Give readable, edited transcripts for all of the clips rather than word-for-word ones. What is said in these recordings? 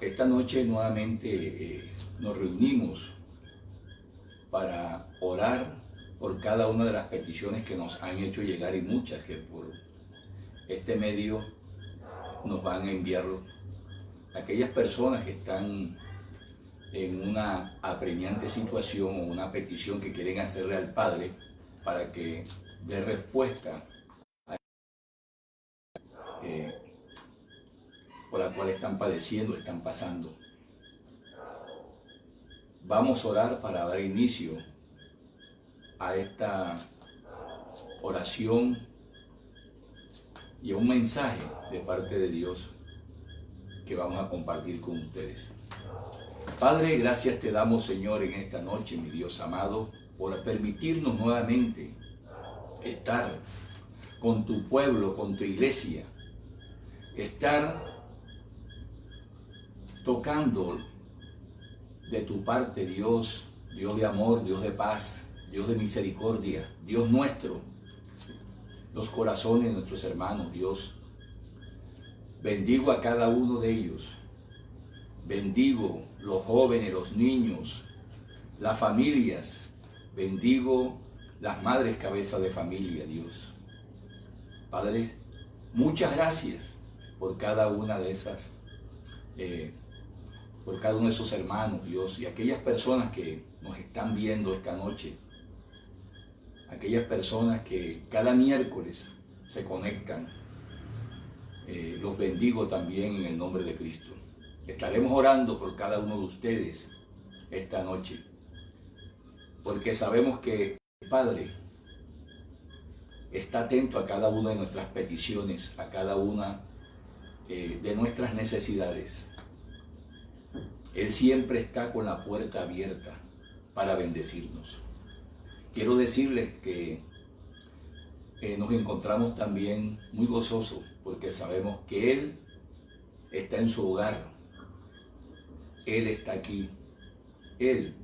Esta noche nuevamente nos reunimos para orar por cada una de las peticiones que nos han hecho llegar y muchas que por este medio nos van a enviar aquellas personas que están en una apremiante situación o una petición que quieren hacerle al Padre para que dé respuesta a por la cual están padeciendo, están pasando. Vamos a orar para dar inicio a esta oración y a un mensaje de parte de Dios que vamos a compartir con ustedes. Padre, gracias te damos, Señor, en esta noche, mi Dios amado, por permitirnos nuevamente estar con tu pueblo, con tu iglesia, estar tocando de tu parte, Dios, Dios de amor, Dios de paz, Dios de misericordia, Dios nuestro, los corazones de nuestros hermanos, Dios. Bendigo a cada uno de ellos, bendigo los jóvenes, los niños, las familias, bendigo las madres cabezas de familia, Dios. Padre, muchas gracias por cada una de esas por cada uno de esos hermanos, Dios, y aquellas personas que nos están viendo esta noche, aquellas personas que cada miércoles se conectan, los bendigo también en el nombre de Cristo. Estaremos orando por cada uno de ustedes esta noche, porque sabemos que el Padre está atento a cada una de nuestras peticiones, a cada una de nuestras necesidades. Él siempre está con la puerta abierta para bendecirnos. Quiero decirles que nos encontramos también muy gozosos porque sabemos que Él está en su hogar. Él está aquí. Él,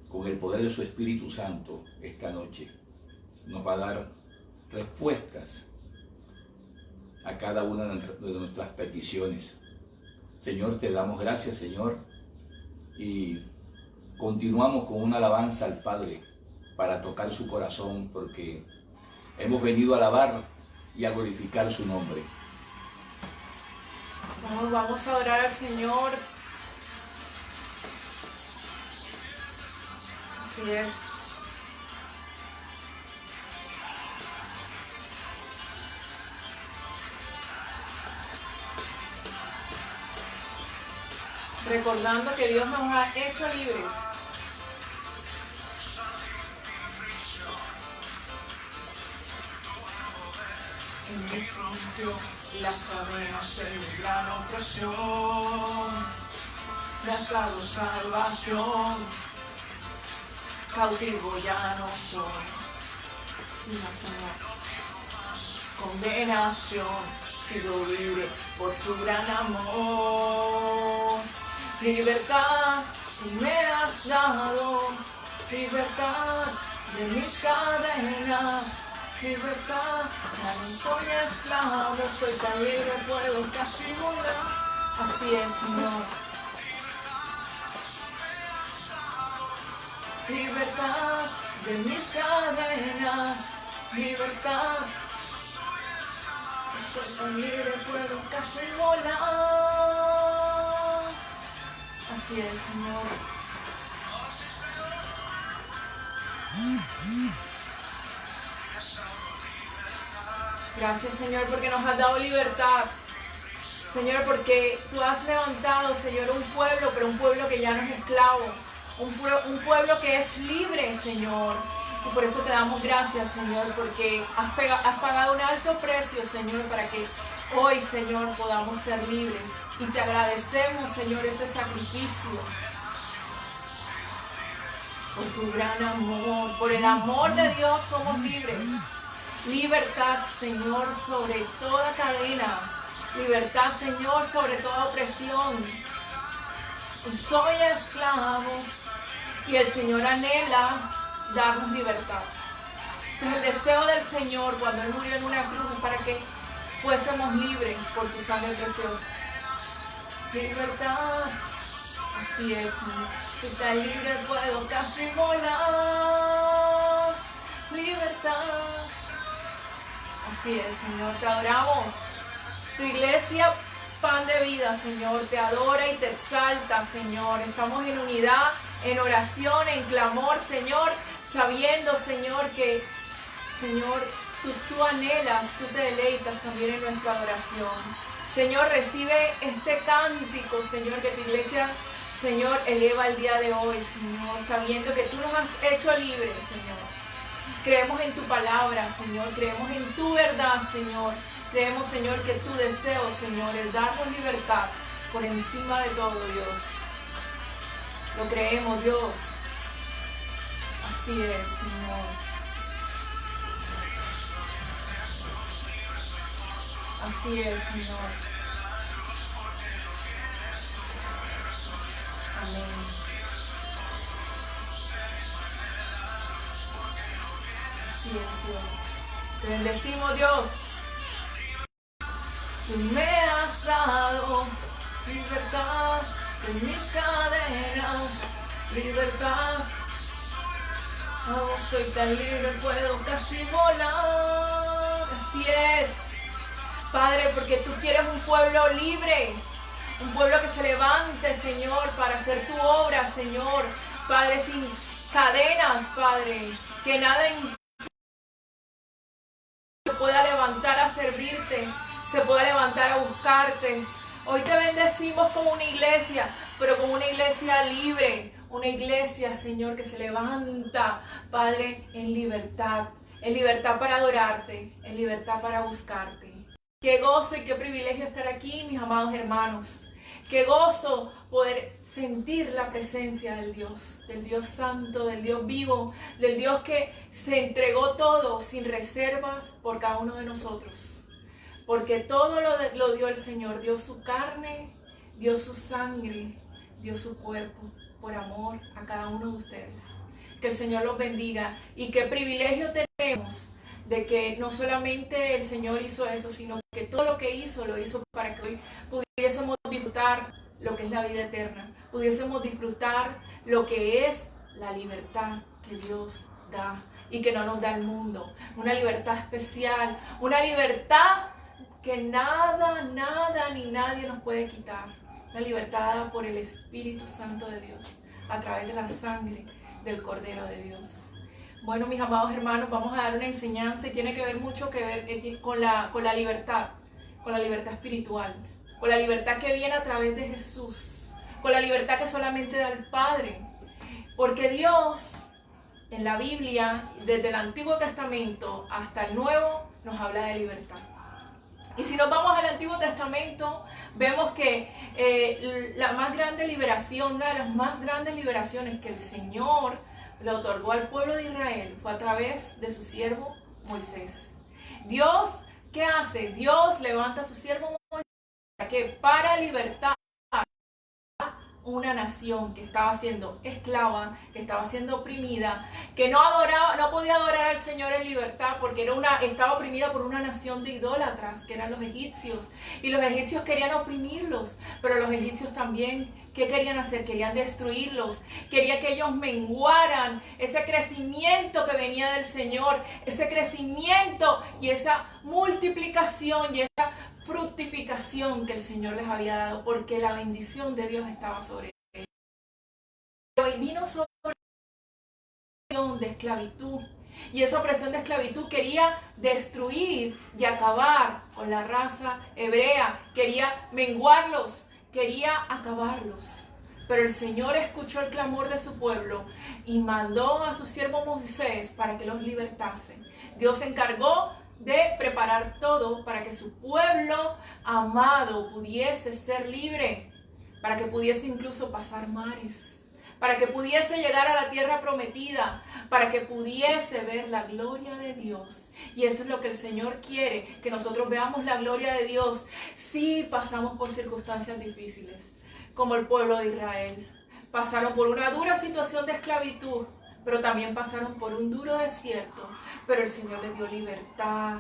con el poder de su Espíritu Santo, esta noche nos va a dar respuestas a cada una de nuestras peticiones. Señor, te damos gracias, Señor, y continuamos con una alabanza al Padre para tocar su corazón, porque hemos venido a alabar y a glorificar su nombre. Vamos a orar al Señor. Así es. Recordando que Dios nos ha hecho libres. En mí rompió las cadenas en mi gran opresión, me has dado salvación, cautivo ya no soy, condenación, sido libre por su gran amor. Libertad, si me has dado, libertad de mis cadenas, libertad, ya no soy esclavo, soy tan libre, puedo casi volar. Así es, Señor. Libertad de mis cadenas, libertad, soy tan libre, puedo casi volar. Así es, Señor. Gracias, Señor, porque nos has dado libertad. Señor, porque tú has levantado, Señor, un pueblo, pero un pueblo que ya no es esclavo. Un pueblo que es libre, Señor. Y por eso te damos gracias, Señor, porque has pagado un alto precio, Señor, para que hoy, Señor, podamos ser libres. Y te agradecemos, Señor, ese sacrificio. Por tu gran amor, por el amor de Dios somos libres. Libertad, Señor, sobre toda cadena. Libertad, Señor, sobre toda opresión. Soy esclavo y el Señor anhela darnos libertad. Es el deseo del Señor cuando Él murió en una cruz para que fuésemos libres por su sangre preciosa. libertad. Así es, Señor. Si tan libre puedo casi volar. Libertad. Así es, Señor. Te adoramos. Tu iglesia, Pan de Vida, Señor, te adora y te exalta, Señor. Estamos en unidad, en oración, en clamor, Señor, sabiendo, Señor, que, Señor, tú anhelas, tú te deleitas también en nuestra adoración. Señor, recibe este cántico, Señor, que tu iglesia, Señor, eleva el día de hoy, Señor, sabiendo que tú nos has hecho libres, Señor. Creemos en tu palabra, Señor, creemos en tu verdad, Señor. Creemos, Señor, que tu deseo, Señor, es darnos libertad por encima de todo, Dios. Lo creemos, Dios. Así es, Señor. Así es, Señor. Amén. Así es, Dios. Te bendecimos, Dios. Tú me has dado libertad de mis cadenas, libertad. Oh, soy tan libre, puedo casi volar. Así es, Padre, porque tú quieres un pueblo libre, un pueblo que se levante, Señor, para hacer tu obra, Señor. Padre, sin cadenas, Padre, que nada se pueda levantar a servirte, se pueda levantar a buscarte. Hoy te bendecimos como una iglesia, pero como una iglesia libre, una iglesia, Señor, que se levanta, Padre, en libertad para adorarte, en libertad para buscarte. Qué gozo y qué privilegio estar aquí, mis amados hermanos. Qué gozo poder sentir la presencia del Dios santo, del Dios vivo, del Dios que se entregó todo sin reservas por cada uno de nosotros. Porque todo lo dio el Señor, dio su carne, dio su sangre, dio su cuerpo, por amor a cada uno de ustedes. Que el Señor los bendiga y qué privilegio tenemos de que no solamente el Señor hizo eso, sino que todo lo que hizo, lo hizo para que hoy pudiésemos disfrutar lo que es la vida eterna, pudiésemos disfrutar lo que es la libertad que Dios da y que no nos da el mundo, una libertad especial, una libertad que nada ni nadie nos puede quitar, la libertad dada por el Espíritu Santo de Dios, a través de la sangre del Cordero de Dios. Bueno, mis amados hermanos, vamos a dar una enseñanza y tiene que ver mucho con la libertad espiritual, con la libertad que viene a través de Jesús, con la libertad que solamente da el Padre, porque Dios en la Biblia, desde el Antiguo Testamento hasta el Nuevo, nos habla de libertad. Y si nos vamos al Antiguo Testamento, vemos que la más grande liberación, una de las más grandes liberaciones que el Señor le otorgó al pueblo de Israel fue a través de su siervo Moisés. Dios, ¿qué hace? Dios levanta a su siervo Moisés para libertar una nación que estaba siendo esclava, que estaba siendo oprimida, que no podía adorar al Señor en libertad porque estaba oprimida por una nación de idólatras, que eran los egipcios. Y los egipcios querían oprimirlos, pero los egipcios también, ¿qué querían hacer? Querían destruirlos, quería que ellos menguaran ese crecimiento que venía del Señor, ese crecimiento y esa multiplicación y esa fructificación que el Señor les había dado, porque la bendición de Dios estaba sobre ellos. Pero vino sobre la opresión de esclavitud, y esa opresión de esclavitud quería destruir y acabar con la raza hebrea, quería menguarlos, quería acabarlos. Pero el Señor escuchó el clamor de su pueblo y mandó a su siervo Moisés para que los libertase. Dios se encargó de preparar todo para que su pueblo amado pudiese ser libre, para que pudiese incluso pasar mares, para que pudiese llegar a la tierra prometida, para que pudiese ver la gloria de Dios. Y eso es lo que el Señor quiere, que nosotros veamos la gloria de Dios. Sí, pasamos por circunstancias difíciles, como el pueblo de Israel. Pasaron por una dura situación de esclavitud, pero también pasaron por un duro desierto, pero el Señor les dio libertad,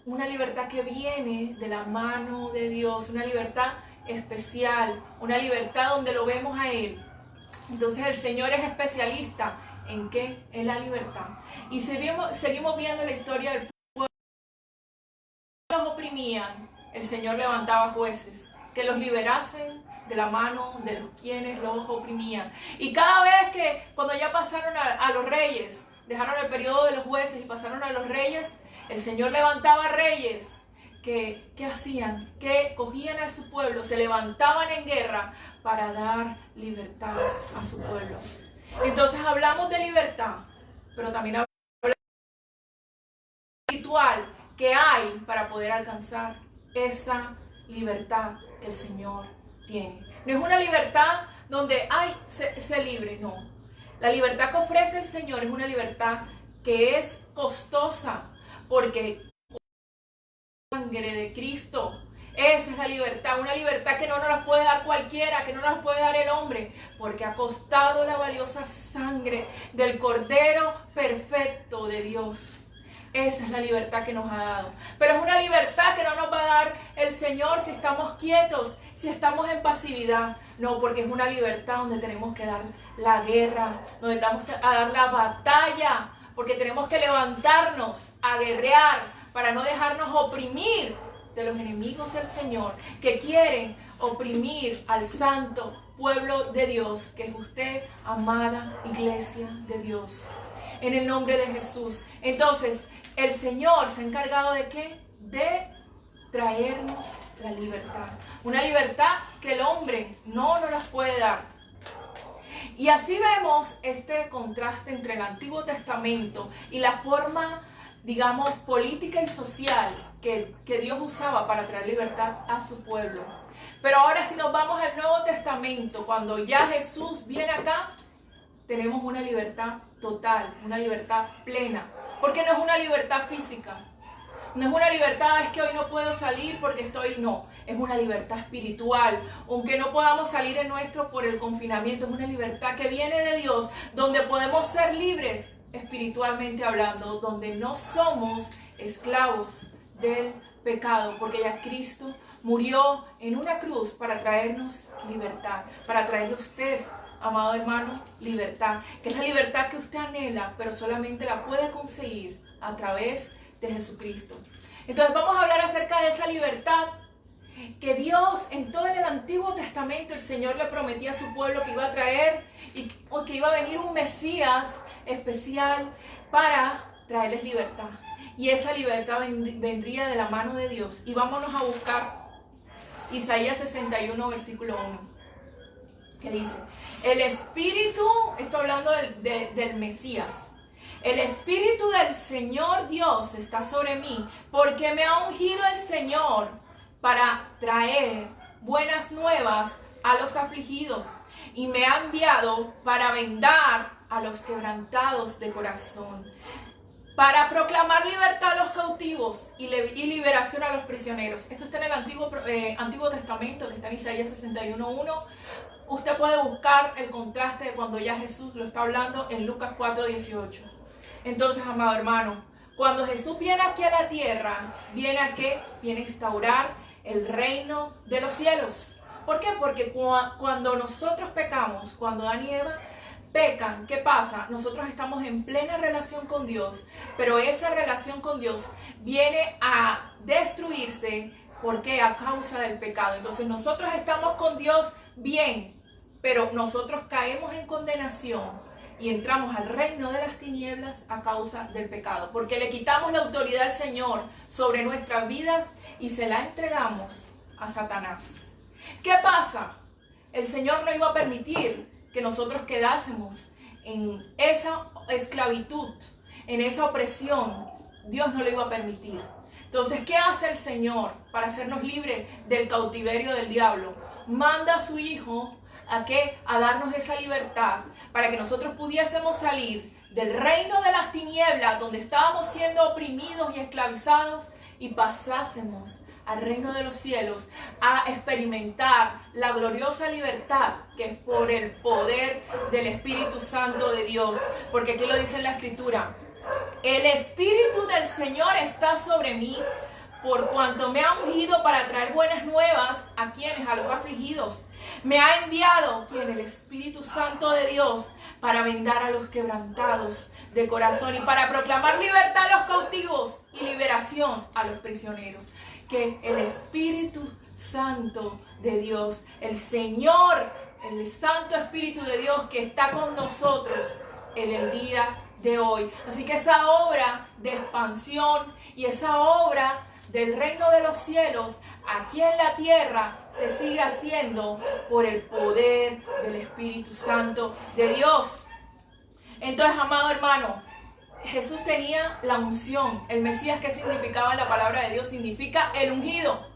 una libertad que viene de la mano de Dios, una libertad especial, una libertad donde lo vemos a Él. Entonces el Señor es especialista ¿en qué? En la libertad. Y seguimos viendo la historia del pueblo. Los oprimían, el Señor levantaba jueces que los liberasen de la mano de los quienes los oprimían. Y cada vez que, cuando ya pasaron a los reyes, dejaron el periodo de los jueces y pasaron a los reyes, el Señor levantaba reyes que, ¿qué hacían? Que cogían a su pueblo, se levantaban en guerra para dar libertad a su pueblo. Entonces hablamos de libertad, pero también hablamos de espiritual que hay para poder alcanzar esa libertad que el Señor tiene. No es una libertad donde sé libre, no. La libertad que ofrece el Señor es una libertad que es costosa, porque la sangre de Cristo, esa es la libertad, una libertad que no nos la puede dar cualquiera, que no nos la puede dar el hombre, porque ha costado la valiosa sangre del Cordero perfecto de Dios. Esa es la libertad que nos ha dado. Pero es una libertad que no nos va a dar el Señor si estamos quietos, si estamos en pasividad. No, porque es una libertad donde tenemos que dar la guerra, donde tenemos que dar la batalla, porque tenemos que levantarnos a guerrear para no dejarnos oprimir de los enemigos del Señor que quieren oprimir al santo pueblo de Dios, que es usted, amada iglesia de Dios. En el nombre de Jesús. Entonces, el Señor se ha encargado ¿de qué? De traernos la libertad. Una libertad que el hombre no nos las puede dar. Y así vemos este contraste entre el Antiguo Testamento y la forma, digamos, política y social que Dios usaba para traer libertad a su pueblo. Pero ahora si nos vamos al Nuevo Testamento, cuando ya Jesús viene acá, tenemos una libertad total, una libertad plena. Porque no es una libertad física. No es una libertad, es que hoy no puedo salir porque no. Es una libertad espiritual. Aunque no podamos salir en nuestro por el confinamiento, es una libertad que viene de Dios, donde podemos ser libres espiritualmente hablando, donde no somos esclavos del pecado, porque ya Cristo murió en una cruz para traernos libertad, para traerle a usted, amado hermano, libertad, que es la libertad que usted anhela, pero solamente la puede conseguir a través de Jesucristo. Entonces vamos a hablar acerca de esa libertad que Dios en todo el Antiguo Testamento, el Señor le prometía a su pueblo que iba a traer y que iba a venir un Mesías especial para traerles libertad. Y esa libertad vendría de la mano de Dios. Y vámonos a buscar Isaías 61, versículo 1. Que dice, el Espíritu, estoy hablando del Mesías, el Espíritu del Señor Dios está sobre mí, porque me ha ungido el Señor para traer buenas nuevas a los afligidos, y me ha enviado para vendar a los quebrantados de corazón, para proclamar libertad a los cautivos y liberación a los prisioneros. Esto está en el Antiguo Testamento, que está en Isaías 61:1. Usted puede buscar el contraste de cuando ya Jesús lo está hablando en Lucas 4:18. Entonces, amado hermano, cuando Jesús viene aquí a la tierra, ¿viene a qué? Viene a instaurar el reino de los cielos. ¿Por qué? Porque cuando nosotros pecamos, cuando Adán y Eva pecan, ¿qué pasa? Nosotros estamos en plena relación con Dios, pero esa relación con Dios viene a destruirse. ¿Por qué? A causa del pecado. Entonces nosotros estamos con Dios bien, pero nosotros caemos en condenación y entramos al reino de las tinieblas a causa del pecado, porque le quitamos la autoridad al Señor sobre nuestras vidas y se la entregamos a Satanás. ¿Qué pasa? El Señor no iba a permitir que nosotros quedásemos en esa esclavitud, en esa opresión. Dios no lo iba a permitir. Entonces, ¿qué hace el Señor para hacernos libres del cautiverio del diablo? Manda a su Hijo a darnos esa libertad para que nosotros pudiésemos salir del reino de las tinieblas, donde estábamos siendo oprimidos y esclavizados, y pasásemos al reino de los cielos a experimentar la gloriosa libertad que es por el poder del Espíritu Santo de Dios. Porque aquí lo dice en la Escritura: el Espíritu del Señor está sobre mí, por cuanto me ha ungido para traer buenas nuevas a quienes, a los afligidos. Me ha enviado, quien, el Espíritu Santo de Dios, para vendar a los quebrantados de corazón y para proclamar libertad a los cautivos y liberación a los prisioneros. Que el Espíritu Santo de Dios, el Señor, el Santo Espíritu de Dios que está con nosotros en el día de hoy. Así que esa obra de expansión y esa obra del reino de los cielos aquí en la tierra se sigue haciendo por el poder del Espíritu Santo de Dios. Entonces, amado hermano, Jesús tenía la unción. El Mesías, ¿qué significaba en la palabra de Dios? Significa el ungido.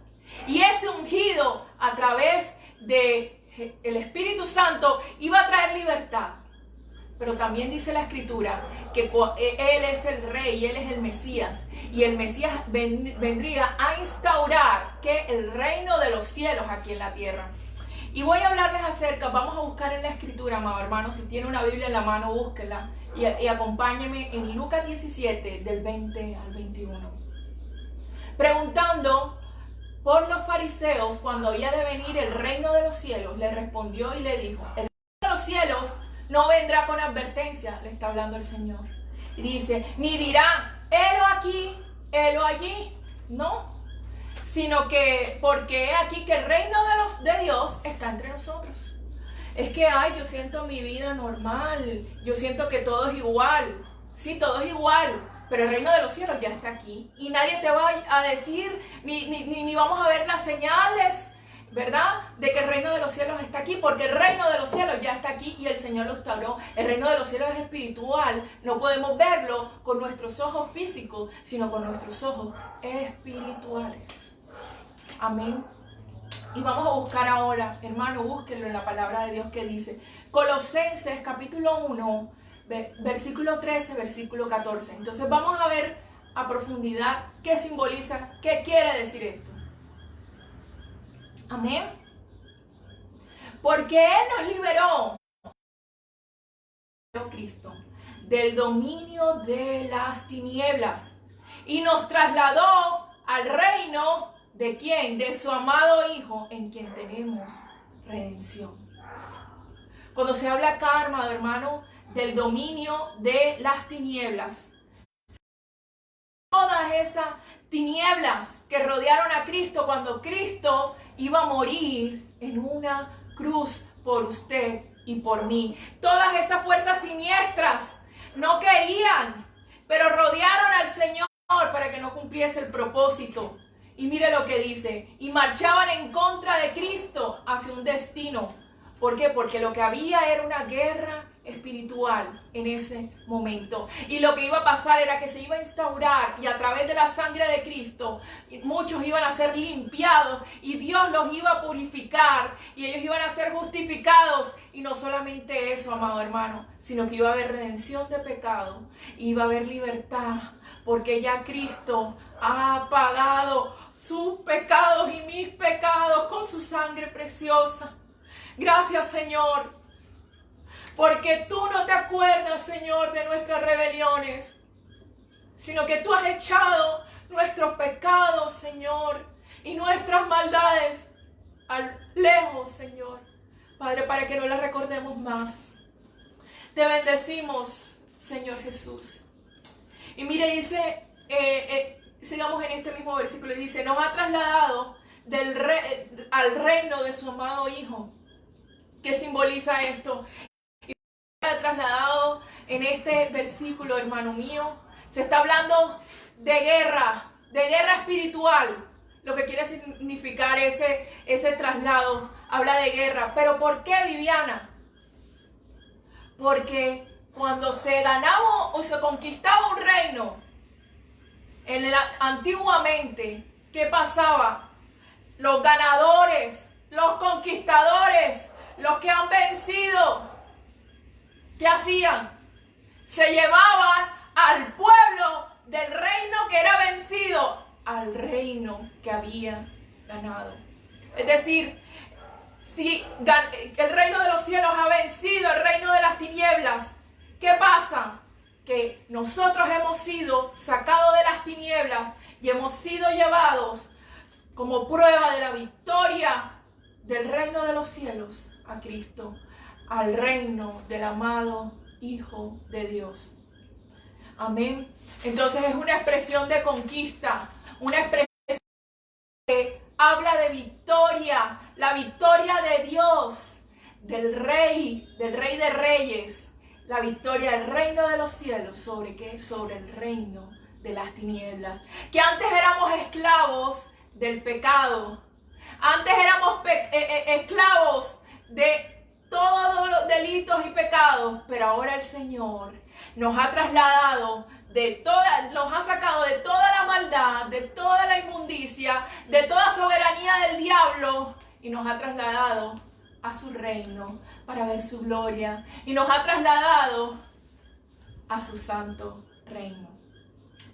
Y ese ungido, a través del Espíritu Santo, iba a traer libertad. Pero también dice la Escritura que Él es el Rey, Él es el Mesías. Y el Mesías vendría a instaurar que el reino de los cielos aquí en la tierra. Y voy a hablarles acerca, vamos a buscar en la Escritura, amado hermano, si tiene una Biblia en la mano, búsquela. Y acompáñeme en Lucas 17, del 20 al 21. Preguntando por los fariseos cuando había de venir el reino de los cielos, le respondió y le dijo: el reino de los cielos no vendrá con advertencia, le está hablando el Señor. Y dice, ni dirán, helo aquí, helo allí. No, sino que porque aquí que el reino de Dios está entre nosotros. Es que, yo siento mi vida normal, yo siento que todo es igual. Sí, todo es igual, pero el reino de los cielos ya está aquí. Y nadie te va a decir, ni vamos a ver las señales, ¿verdad? De que el reino de los cielos está aquí, porque el reino de los cielos ya está aquí y el Señor lo instauró. El reino de los cielos es espiritual, no podemos verlo con nuestros ojos físicos, sino con nuestros ojos espirituales. Amén. Y vamos a buscar ahora, hermano, búsquenlo en la palabra de Dios que dice, Colosenses capítulo 1, versículo 13, versículo 14. Entonces vamos a ver a profundidad qué simboliza, qué quiere decir esto. Amén. Porque Él nos liberó, Cristo, del dominio de las tinieblas y nos trasladó al reino de ¿quién? De su amado Hijo, en quien tenemos redención. Cuando se habla acá, amado hermano, del dominio de las tinieblas, todas esas tinieblas que rodearon a Cristo cuando Cristo iba a morir en una cruz por usted y por mí. Todas esas fuerzas siniestras no querían, pero rodearon al Señor para que no cumpliese el propósito. Y mire lo que dice, y marchaban en contra de Cristo hacia un destino. ¿Por qué? Porque lo que había era una guerra espiritual en ese momento. Y lo que iba a pasar era que se iba a instaurar, y a través de la sangre de Cristo, muchos iban a ser limpiados, y Dios los iba a purificar, y ellos iban a ser justificados. Y no solamente eso, amado hermano, sino que iba a haber redención de pecado, iba a haber libertad, porque ya Cristo ha pagado sus pecados y mis pecados con su sangre preciosa. Gracias, Señor, porque tú no te acuerdas, Señor, de nuestras rebeliones, sino que tú has echado nuestros pecados, Señor, y nuestras maldades lejos, Señor, Padre, para que no las recordemos más. Te bendecimos, Señor Jesús. Y mire, dice, sigamos en este mismo versículo, y dice, nos ha trasladado al reino de su amado Hijo. ¿Qué simboliza esto? Y se ha trasladado en este versículo, hermano mío, se está hablando de guerra espiritual. Lo que quiere significar ese traslado, habla de guerra. ¿Pero por qué, Viviana? Porque cuando se ganaba o se conquistaba un reino, antiguamente, ¿qué pasaba? Los ganadores, los conquistadores, los que han vencido, ¿qué hacían? Se llevaban al pueblo del reino que era vencido al reino que había ganado. Es decir, si el reino de los cielos ha vencido el reino de las tinieblas, ¿qué pasa? Que nosotros hemos sido sacados de las tinieblas y hemos sido llevados como prueba de la victoria del reino de los cielos a Cristo, al reino del amado Hijo de Dios. Amén. Entonces es una expresión de conquista, una expresión que habla de victoria, la victoria de Dios, del Rey de Reyes, la victoria del reino de los cielos. ¿Sobre qué? Sobre el reino de las tinieblas. Que antes éramos esclavos del pecado. Antes éramos esclavos de todos los delitos y pecados. Pero ahora el Señor nos ha trasladado nos ha sacado de toda la maldad, de toda la inmundicia, de toda soberanía del diablo. Y nos ha trasladado a su reino para ver su gloria. Y nos ha trasladado a su santo reino,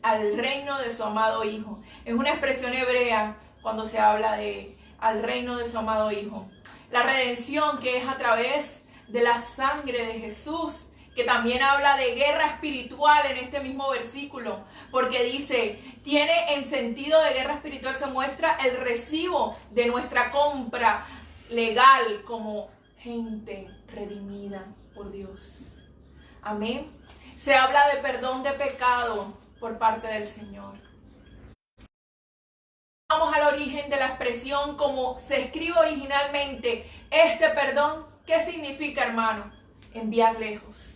al reino de su amado Hijo. Es una expresión hebrea cuando se habla de al reino de su amado Hijo. La redención que es a través de la sangre de Jesús, que también habla de guerra espiritual en este mismo versículo, porque dice, tiene en sentido de guerra espiritual, se muestra el recibo de nuestra compra legal como gente redimida por Dios. Amén. Se habla de perdón de pecado por parte del Señor. Vamos al origen de la expresión como se escribe originalmente. Este perdón, ¿qué significa, hermano? Enviar lejos.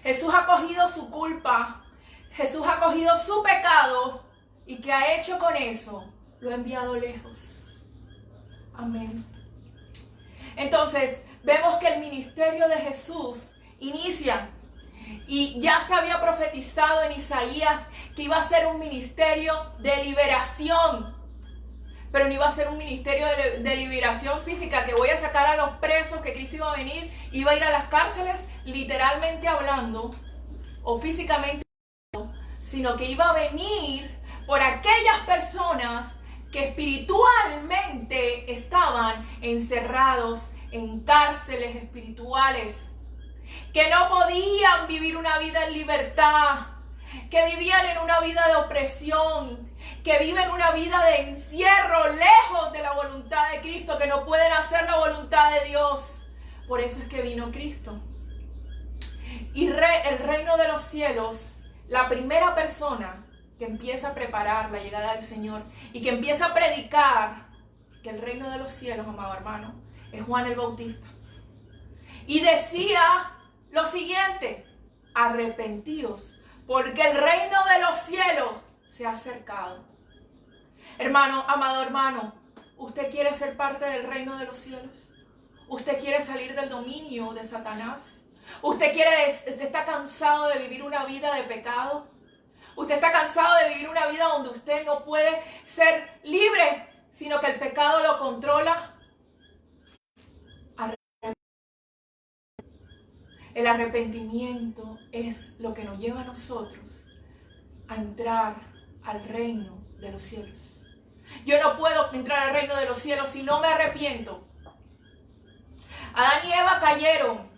Jesús ha cogido su culpa, Jesús ha cogido su pecado, y ¿qué ha hecho con eso? Lo ha enviado lejos. Amén. Entonces, vemos que el ministerio de Jesús inicia, y ya se había profetizado en Isaías que iba a ser un ministerio de liberación, pero no iba a ser un ministerio de liberación física, que voy a sacar a los presos, que Cristo iba a venir, iba a ir a las cárceles, literalmente hablando, o físicamente hablando, sino que iba a venir por aquellas personas que espiritualmente estaban encerrados en cárceles espirituales, que no podían vivir una vida en libertad, que vivían en una vida de opresión, que viven una vida de encierro lejos de la voluntad de Cristo, que no pueden hacer la voluntad de Dios. Por eso es que vino Cristo. Y el reino de los cielos, la primera persona que empieza a preparar la llegada del Señor y que empieza a predicar que el reino de los cielos, amado hermano, es Juan el Bautista. Y decía lo siguiente: arrepentíos, porque el reino de los cielos se ha acercado. Hermano, amado hermano, ¿usted quiere ser parte del reino de los cielos? ¿Usted quiere salir del dominio de Satanás? ¿Usted está cansado de vivir una vida de pecado? ¿Usted está cansado de vivir una vida donde usted no puede ser libre, sino que el pecado lo controla? El arrepentimiento es lo que nos lleva a nosotros a entrar al reino de los cielos. Yo no puedo entrar al reino de los cielos si no me arrepiento. Adán y Eva cayeron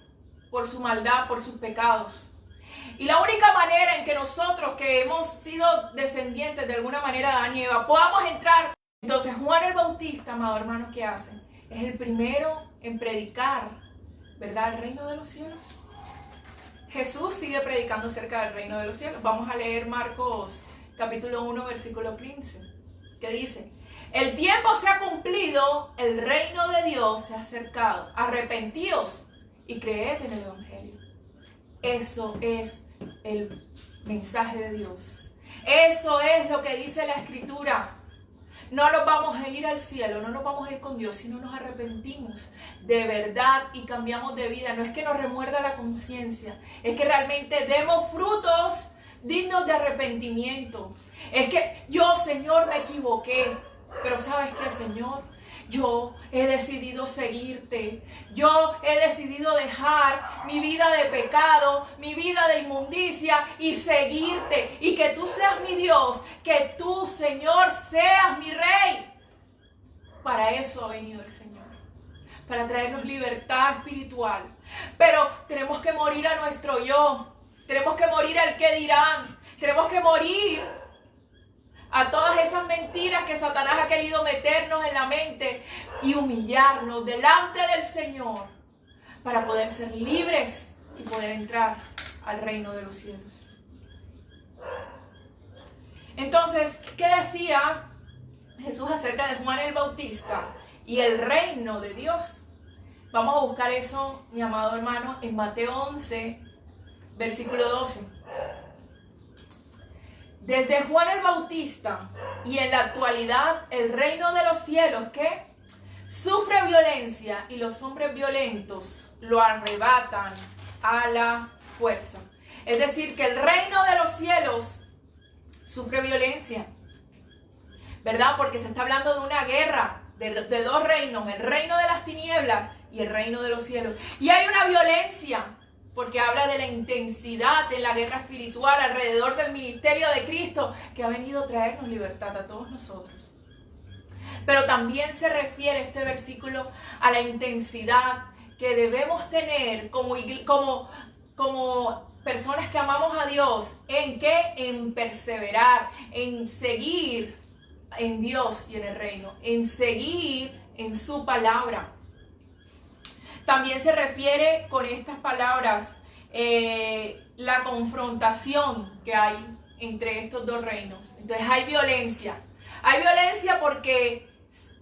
por su maldad, por sus pecados. Y la única manera en que nosotros, que hemos sido descendientes de alguna manera de Adán y Eva, podamos entrar. Entonces Juan el Bautista, amado hermano, ¿qué hace? Es el primero en predicar, ¿verdad?, el reino de los cielos. Jesús sigue predicando acerca del reino de los cielos. Vamos a leer Marcos capítulo 1, versículo 15, que dice: el tiempo se ha cumplido, el reino de Dios se ha acercado. Arrepentíos y creed en el Evangelio. Eso es el mensaje de Dios. Eso es lo que dice la Escritura. No nos vamos a ir al cielo, no nos vamos a ir con Dios si no nos arrepentimos de verdad y cambiamos de vida. No es que nos remuerda la conciencia, es que realmente demos frutos dignos de arrepentimiento. Es que yo, Señor, me equivoqué, pero ¿sabes qué, Señor? Yo he decidido seguirte. Yo he decidido dejar mi vida de pecado, mi vida de inmundicia y seguirte. Y que tú seas mi Dios, que tú, Señor, seas mi Rey. Para eso ha venido el Señor, para traernos libertad espiritual. Pero tenemos que morir a nuestro yo. Tenemos que morir al que dirán. Tenemos que morir a todas esas mentiras que Satanás ha querido meternos en la mente y humillarnos delante del Señor para poder ser libres y poder entrar al reino de los cielos. Entonces, ¿qué decía Jesús acerca de Juan el Bautista y el reino de Dios? Vamos a buscar eso, mi amado hermano, en Mateo 11, versículo 12. Desde Juan el Bautista y en la actualidad el reino de los cielos, ¿qué? Sufre violencia y los hombres violentos lo arrebatan a la fuerza. Es decir, que el reino de los cielos sufre violencia, ¿verdad? Porque se está hablando de una guerra de dos reinos, el reino de las tinieblas y el reino de los cielos. Y hay una violencia, porque habla de la intensidad en la guerra espiritual alrededor del ministerio de Cristo, que ha venido a traernos libertad a todos nosotros. Pero también se refiere este versículo a la intensidad que debemos tener como personas que amamos a Dios. ¿En qué? En perseverar, en seguir en Dios y en el reino, en seguir en su palabra. También se refiere con estas palabras la confrontación que hay entre estos dos reinos. Entonces hay violencia. Hay violencia porque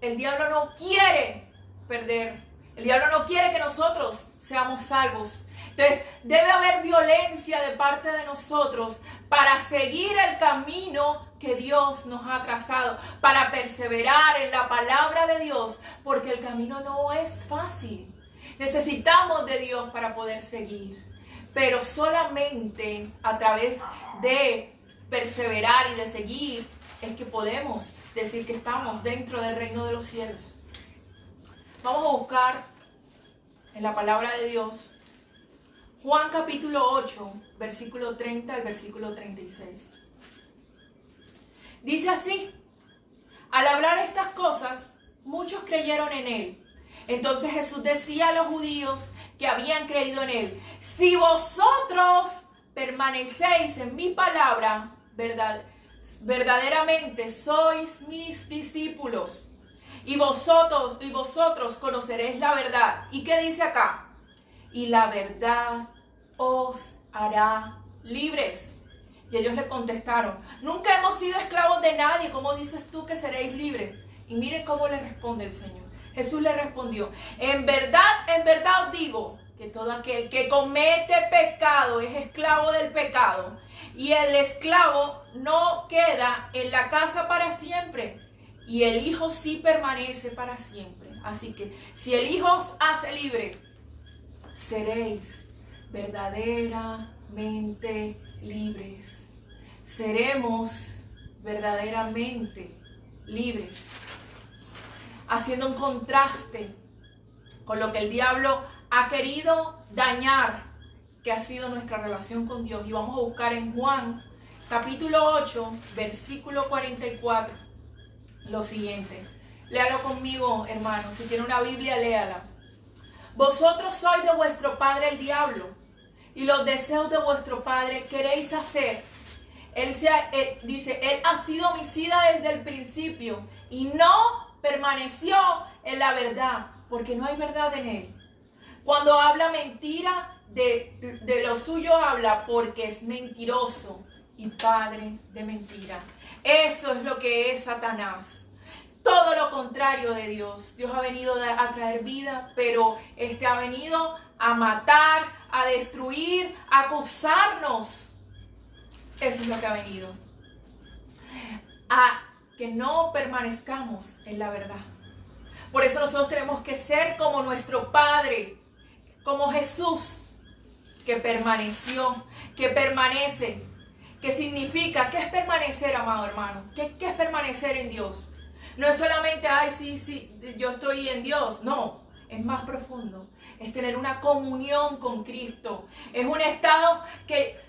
el diablo no quiere perder. El diablo no quiere que nosotros seamos salvos. Entonces debe haber violencia de parte de nosotros para seguir el camino que Dios nos ha trazado, para perseverar en la palabra de Dios, porque el camino no es fácil. Necesitamos de Dios para poder seguir, pero solamente a través de perseverar y de seguir es que podemos decir que estamos dentro del reino de los cielos. Vamos a buscar en la palabra de Dios Juan capítulo 8, versículo 30 al versículo 36. Dice así: al hablar estas cosas, muchos creyeron en él. Entonces Jesús decía a los judíos que habían creído en él: si vosotros permanecéis en mi palabra, verdaderamente sois mis discípulos, y vosotros conoceréis la verdad. ¿Y qué dice acá? Y la verdad os hará libres. Y ellos le contestaron: nunca hemos sido esclavos de nadie, ¿cómo dices tú que seréis libres? Y miren cómo le responde el Señor. Jesús le respondió: en verdad os digo que todo aquel que comete pecado es esclavo del pecado, y el esclavo no queda en la casa para siempre, y el Hijo sí permanece para siempre. Así que si el Hijo os hace libre, seréis verdaderamente libres. Seremos verdaderamente libres. Haciendo un contraste con lo que el diablo ha querido dañar, que ha sido nuestra relación con Dios. Y vamos a buscar en Juan capítulo 8, versículo 44, lo siguiente. Léalo conmigo, hermano. Si tiene una Biblia, léala. Vosotros sois de vuestro padre el diablo, y los deseos de vuestro padre queréis hacer. Él ha sido homicida desde el principio y no permaneció en la verdad, porque no hay verdad en él. Cuando habla mentira, de lo suyo habla, porque es mentiroso y padre de mentira. Eso es lo que es Satanás. Todo lo contrario de Dios. Dios ha venido a traer vida, pero ha venido a matar, a destruir, a acusarnos. Eso es lo que ha venido. A que no permanezcamos en la verdad. Por eso nosotros tenemos que ser como nuestro Padre, como Jesús, que permaneció, que permanece. ¿Qué significa? ¿Qué es permanecer, amado hermano? ¿Qué es permanecer en Dios? No es solamente, sí, yo estoy en Dios. No, es más profundo. Es tener una comunión con Cristo. Es un estado que,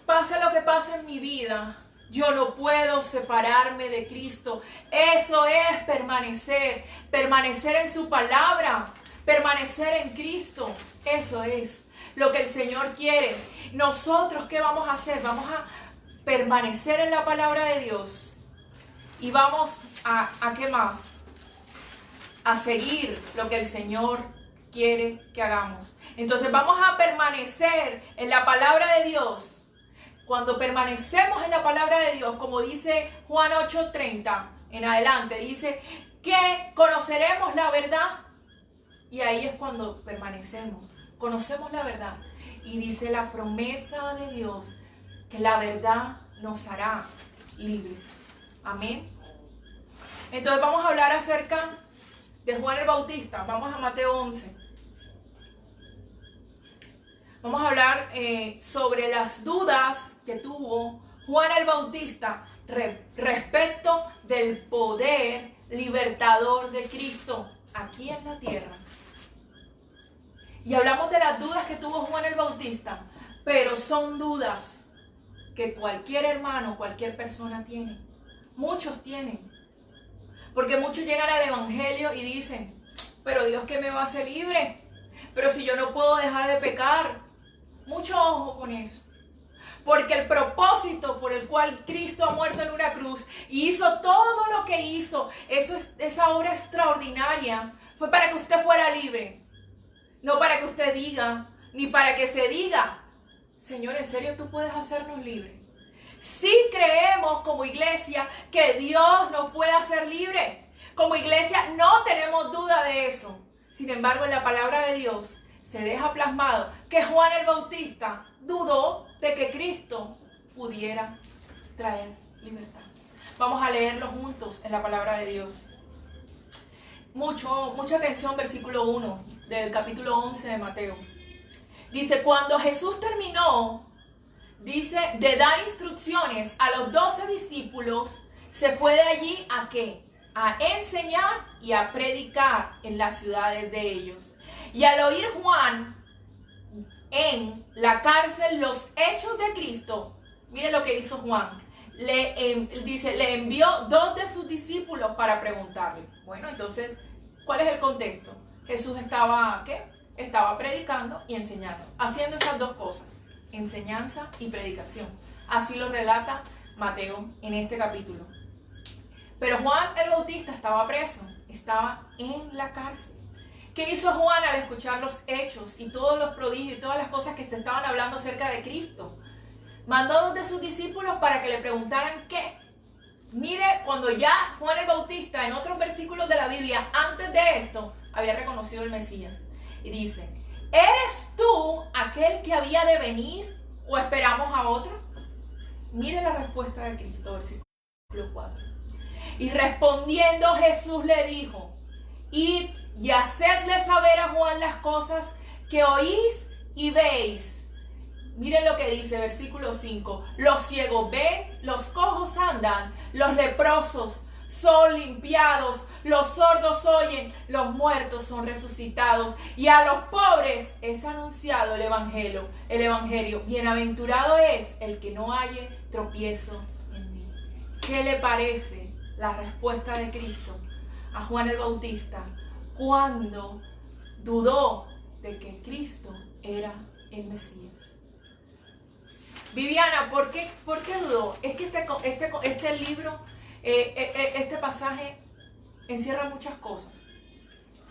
pase lo que pase en mi vida, yo no puedo separarme de Cristo. Eso es permanecer. Permanecer en su palabra. Permanecer en Cristo. Eso es lo que el Señor quiere. Nosotros, ¿qué vamos a hacer? Vamos a permanecer en la palabra de Dios. Y vamos a ¿qué más? A seguir lo que el Señor quiere que hagamos. Entonces vamos a permanecer en la palabra de Dios. Cuando permanecemos en la palabra de Dios, como dice Juan 8:30 en adelante, dice que conoceremos la verdad. Y ahí es cuando permanecemos, conocemos la verdad. Y dice la promesa de Dios que la verdad nos hará libres. Amén. Entonces vamos a hablar acerca de Juan el Bautista. Vamos a Mateo 11. Vamos a hablar sobre las dudas que tuvo Juan el Bautista respecto del poder libertador de Cristo aquí en la tierra. Y hablamos de las dudas que tuvo Juan el Bautista, pero son dudas que cualquier hermano, cualquier persona tiene. Muchos tienen. Porque muchos llegan al Evangelio y dicen, pero Dios, ¿qué me va a hacer libre? Pero si yo no puedo dejar de pecar. Mucho ojo con eso. Porque el propósito por el cual Cristo ha muerto en una cruz y hizo todo lo que hizo, esa obra extraordinaria, fue para que usted fuera libre. No para que usted diga, ni para que se diga, Señor, ¿en serio tú puedes hacernos libres? Sí creemos como iglesia que Dios nos puede hacer libres. Como iglesia no tenemos duda de eso. Sin embargo, en la palabra de Dios se deja plasmado que Juan el Bautista dudó de que Cristo pudiera traer libertad. Vamos a leerlo juntos en la palabra de Dios. Mucha atención, versículo 1 del capítulo 11 de Mateo. Dice, cuando Jesús terminó, de dar instrucciones a los 12 discípulos, se fue de allí ¿a qué? A enseñar y a predicar en las ciudades de ellos. Y al oír Juan en la cárcel los hechos de Cristo, miren lo que hizo Juan. Le envió 2 de sus discípulos para preguntarle. Bueno, entonces, ¿cuál es el contexto? Jesús estaba, ¿qué? Estaba predicando y enseñando, haciendo esas dos cosas, enseñanza y predicación. Así lo relata Mateo en este capítulo. Pero Juan el Bautista estaba preso, estaba en la cárcel. ¿Qué hizo Juan al escuchar los hechos y todos los prodigios y todas las cosas que se estaban hablando acerca de Cristo? Mandó a 2 de sus discípulos para que le preguntaran qué. Mire, cuando ya Juan el Bautista, en otros versículos de la Biblia, antes de esto, había reconocido el Mesías. Y dice, ¿eres tú aquel que había de venir o esperamos a otro? Mire la respuesta de Cristo, versículo 4. Y respondiendo Jesús le dijo, id y hacedle saber a Juan las cosas que oís y veis. Miren lo que dice, versículo 5. Los ciegos ven, los cojos andan, los leprosos son limpiados, los sordos oyen, los muertos son resucitados, y a los pobres es anunciado el evangelio. Bienaventurado es el que no halle tropiezo en mí. ¿Qué le parece la respuesta de Cristo a Juan el Bautista cuando dudó de que Cristo era el Mesías? Viviana, ¿por qué dudó? Es que este libro, este pasaje encierra muchas cosas.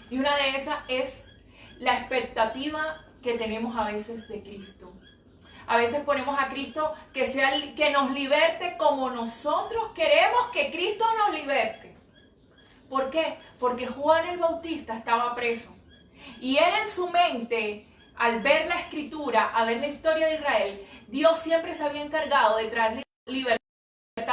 Y una de esas es la expectativa que tenemos a veces de Cristo. A veces ponemos a Cristo que nos liberte como nosotros queremos que Cristo nos liberte. ¿Por qué? Porque Juan el Bautista estaba preso. Y él en su mente, al ver la escritura, a ver la historia de Israel, Dios siempre se había encargado de traer libertad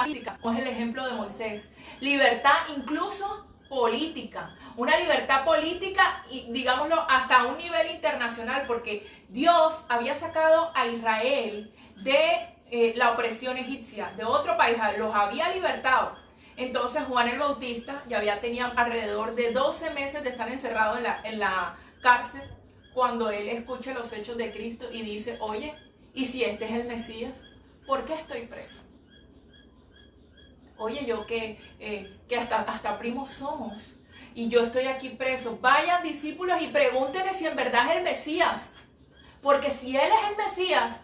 física, como es el ejemplo de Moisés. Libertad incluso política. Una libertad política, y digámoslo, hasta un nivel internacional, porque Dios había sacado a Israel de la opresión egipcia, de otro país, los había libertado. Entonces Juan el Bautista tenía alrededor de 12 meses de estar encerrado en la cárcel, cuando él escucha los hechos de Cristo y dice, oye, ¿y si este es el Mesías? ¿Por qué estoy preso? Oye, yo que hasta primos somos, y yo estoy aquí preso. Vayan, discípulos, y pregúntenle si en verdad es el Mesías. Porque si él es el Mesías,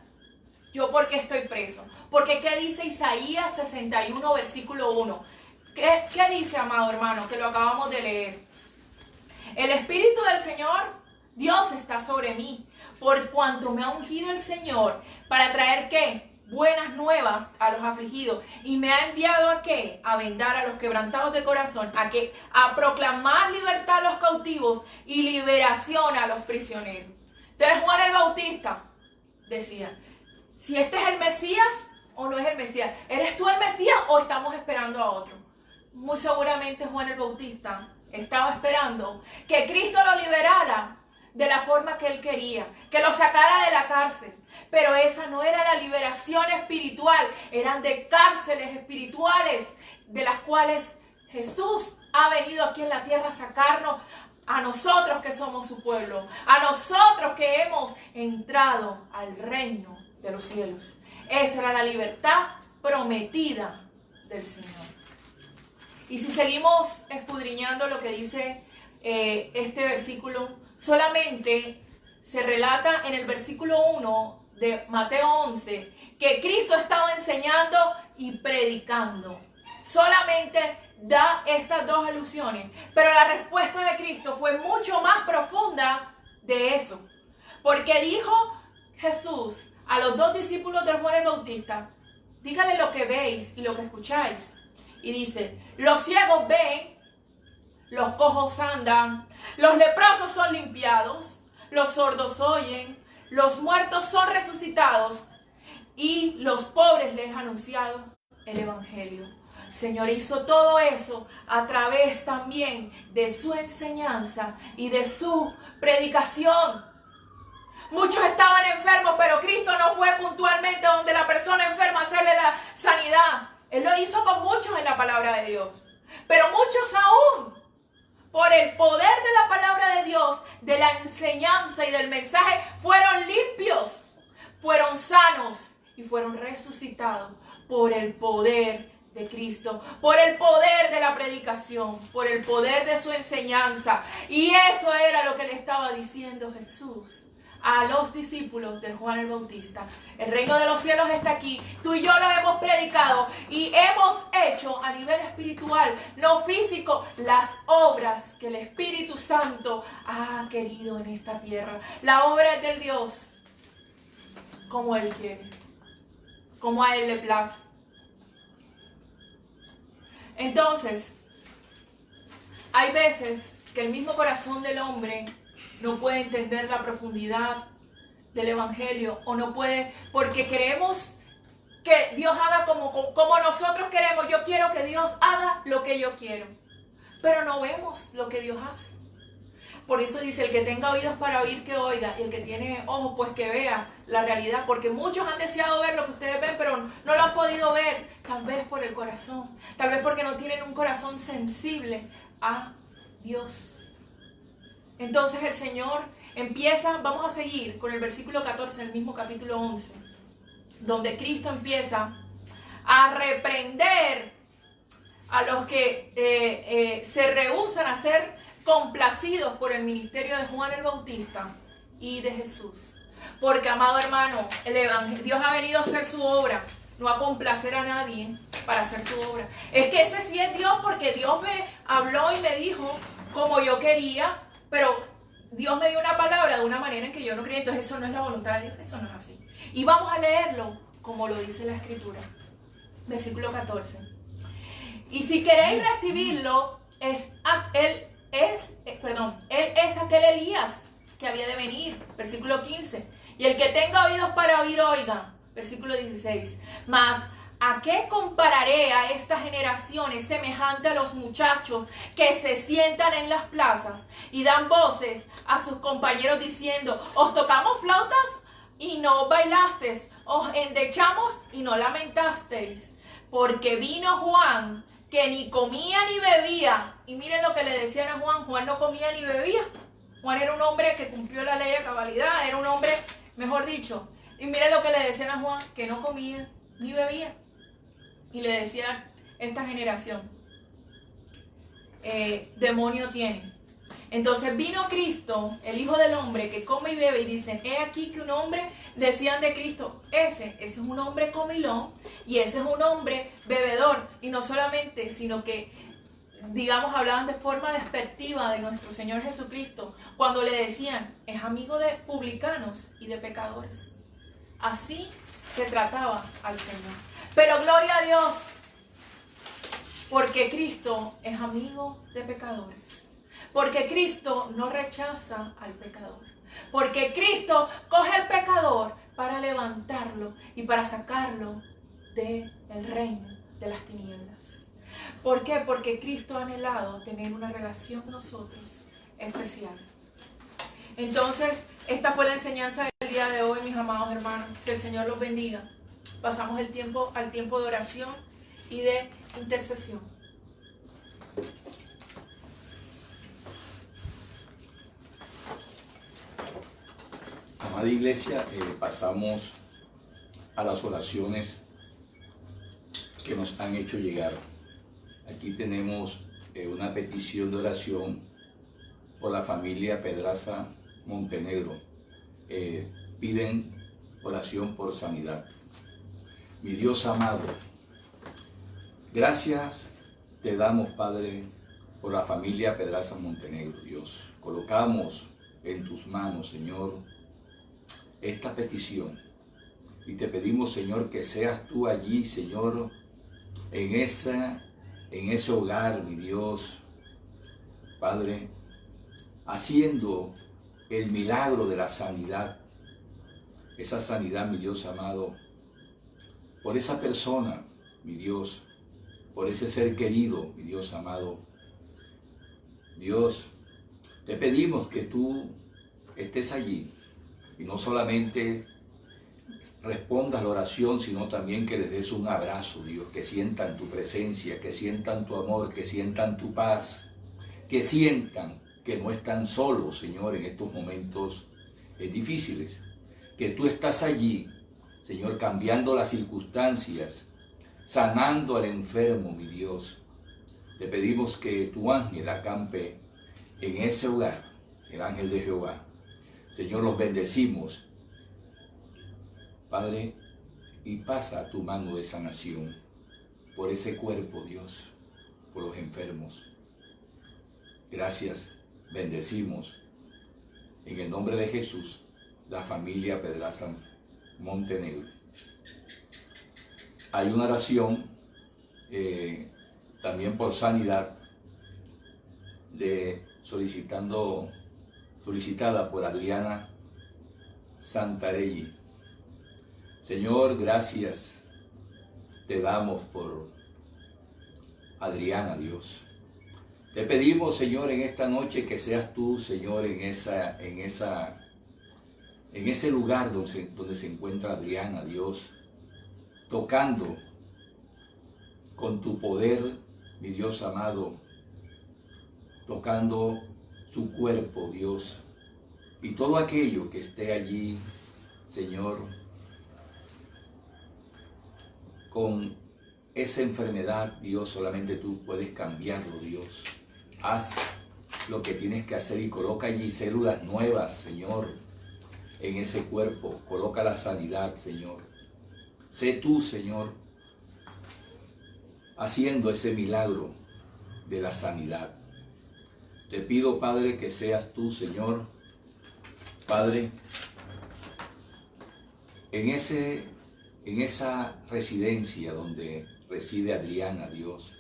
¿yo por qué estoy preso? Porque ¿qué dice Isaías 61, versículo 1? ¿Qué dice, amado hermano? Que lo acabamos de leer. El Espíritu del Señor, Dios está sobre mí, por cuanto me ha ungido el Señor para traer, ¿qué? Buenas nuevas a los afligidos. Y me ha enviado ¿a qué? A vendar a los quebrantados de corazón, a proclamar libertad a los cautivos y liberación a los prisioneros. Entonces Juan el Bautista decía, si este es el Mesías o no es el Mesías, ¿eres tú el Mesías o estamos esperando a otro? Muy seguramente Juan el Bautista estaba esperando que Cristo lo liberara de la forma que él quería, que lo sacara de la cárcel. Pero esa no era la liberación espiritual, eran de cárceles espirituales de las cuales Jesús ha venido aquí en la tierra a sacarnos a nosotros que somos su pueblo, a nosotros que hemos entrado al reino de los cielos. Esa era la libertad prometida del Señor. Y si seguimos escudriñando lo que dice este versículo, solamente se relata en el versículo 1 de Mateo 11 que Cristo estaba enseñando y predicando. Solamente da estas dos alusiones, pero la respuesta de Cristo fue mucho más profunda de eso. Porque dijo Jesús a los dos discípulos de Juan el Bautista, díganle lo que veis y lo que escucháis. Y dice, los ciegos ven, los cojos andan, los leprosos son limpiados, los sordos oyen, los muertos son resucitados y los pobres les ha anunciado el Evangelio. Señor hizo todo eso a través también de su enseñanza y de su predicación. Muchos estaban enfermos, pero Cristo no fue puntualmente donde la persona enferma a hacerle la sanidad. Él lo hizo con muchos en la palabra de Dios. Pero muchos aún, por el poder de la palabra de Dios, de la enseñanza y del mensaje, fueron limpios, fueron sanos y fueron resucitados por el poder de Cristo, por el poder de la predicación, por el poder de su enseñanza. Y eso era lo que le estaba diciendo Jesús a los discípulos de Juan el Bautista. El reino de los cielos está aquí. Tú y yo lo hemos predicado y hemos hecho a nivel espiritual, no físico, las obras que el Espíritu Santo ha querido en esta tierra. La obra es del Dios como Él quiere, como a Él le place. Entonces, hay veces que el mismo corazón del hombre no puede entender la profundidad del Evangelio, o no puede, porque queremos que Dios haga como nosotros queremos. Yo quiero que Dios haga lo que yo quiero, pero no vemos lo que Dios hace. Por eso dice, el que tenga oídos para oír, que oiga, y el que tiene ojos, pues que vea la realidad, porque muchos han deseado ver lo que ustedes ven, pero no lo han podido ver, tal vez por el corazón, tal vez porque no tienen un corazón sensible a Dios. Entonces el Señor empieza, vamos a seguir con el versículo 14 del mismo capítulo 11, donde Cristo empieza a reprender a los que se rehúsan a ser complacidos por el ministerio de Juan el Bautista y de Jesús. Porque, amado hermano, Dios ha venido a hacer su obra, no a complacer a nadie para hacer su obra. Es que ese sí es Dios, porque Dios me habló y me dijo como yo quería, pero Dios me dio una palabra de una manera en que yo no creía. Entonces eso no es la voluntad de Dios, eso no es así. Y vamos a leerlo como lo dice la Escritura. Versículo 14. Y si queréis recibirlo, él es aquel Elías que había de venir. Versículo 15. Y el que tenga oídos para oír, oiga. Versículo 16. Mas, ¿a qué compararé a esta generación? Es semejante a los muchachos que se sientan en las plazas y dan voces a sus compañeros diciendo, os tocamos flautas y no bailasteis, os endechamos y no lamentasteis. Porque vino Juan, que ni comía ni bebía. Y miren lo que le decían a Juan. Juan no comía ni bebía. Juan era un hombre que cumplió la ley a cabalidad. Era un hombre, mejor dicho. Y miren lo que le decían a Juan, que no comía ni bebía. Y le decían esta generación, demonio tiene. Entonces vino Cristo, el Hijo del Hombre, que come y bebe, y dicen, he aquí que un hombre, decían de Cristo, ese es un hombre comilón, y ese es un hombre bebedor, y no solamente, sino que, digamos, hablaban de forma despectiva de nuestro Señor Jesucristo, cuando le decían, es amigo de publicanos y de pecadores. Así se trataba al Señor. Pero gloria a Dios, porque Cristo es amigo de pecadores. Porque Cristo no rechaza al pecador. Porque Cristo coge al pecador para levantarlo y para sacarlo del reino de las tinieblas. ¿Por qué? Porque Cristo ha anhelado tener una relación con nosotros especial. Entonces, esta fue la enseñanza del día de hoy, mis amados hermanos. Que el Señor los bendiga. Pasamos al tiempo de oración y de intercesión. Amada iglesia, pasamos a las oraciones que nos han hecho llegar. Aquí tenemos una petición de oración por la familia Pedraza Montenegro. Piden oración por sanidad. Mi Dios amado, gracias te damos, Padre, por la familia Pedraza Montenegro, Dios. Colocamos en tus manos, Señor, esta petición y te pedimos, Señor, que seas tú allí, Señor, en ese hogar, mi Dios, Padre, haciendo el milagro de la sanidad, esa sanidad, mi Dios amado, por esa persona, mi Dios, por ese ser querido, mi Dios amado. Dios, te pedimos que tú estés allí y no solamente respondas la oración, sino también que les des un abrazo, Dios, que sientan tu presencia, que sientan tu amor, que sientan tu paz, que sientan que no están solos, Señor, en estos momentos difíciles, que tú estás allí, Señor, cambiando las circunstancias, sanando al enfermo, mi Dios. Te pedimos que tu ángel acampe en ese hogar, el ángel de Jehová. Señor, los bendecimos, Padre, y pasa tu mano de sanación por ese cuerpo, Dios, por los enfermos. Gracias, bendecimos en el nombre de Jesús la familia Pedraza Montenegro. Hay una oración también por sanidad solicitada por Adriana Santarelli. Señor, gracias te damos por Adriana, Dios. Te pedimos, Señor, en esta noche que seas tú, Señor, en ese lugar donde se encuentra Adriana, Dios, tocando con tu poder, mi Dios amado, tocando su cuerpo, Dios, y todo aquello que esté allí, Señor, con esa enfermedad, Dios, solamente tú puedes cambiarlo, Dios. Haz lo que tienes que hacer y coloca allí células nuevas, Señor, en ese cuerpo. Coloca la sanidad, Señor. Sé tú, Señor, haciendo ese milagro de la sanidad. Te pido, Padre, que seas tú, Señor, Padre, en esa residencia donde reside Adriana, Dios,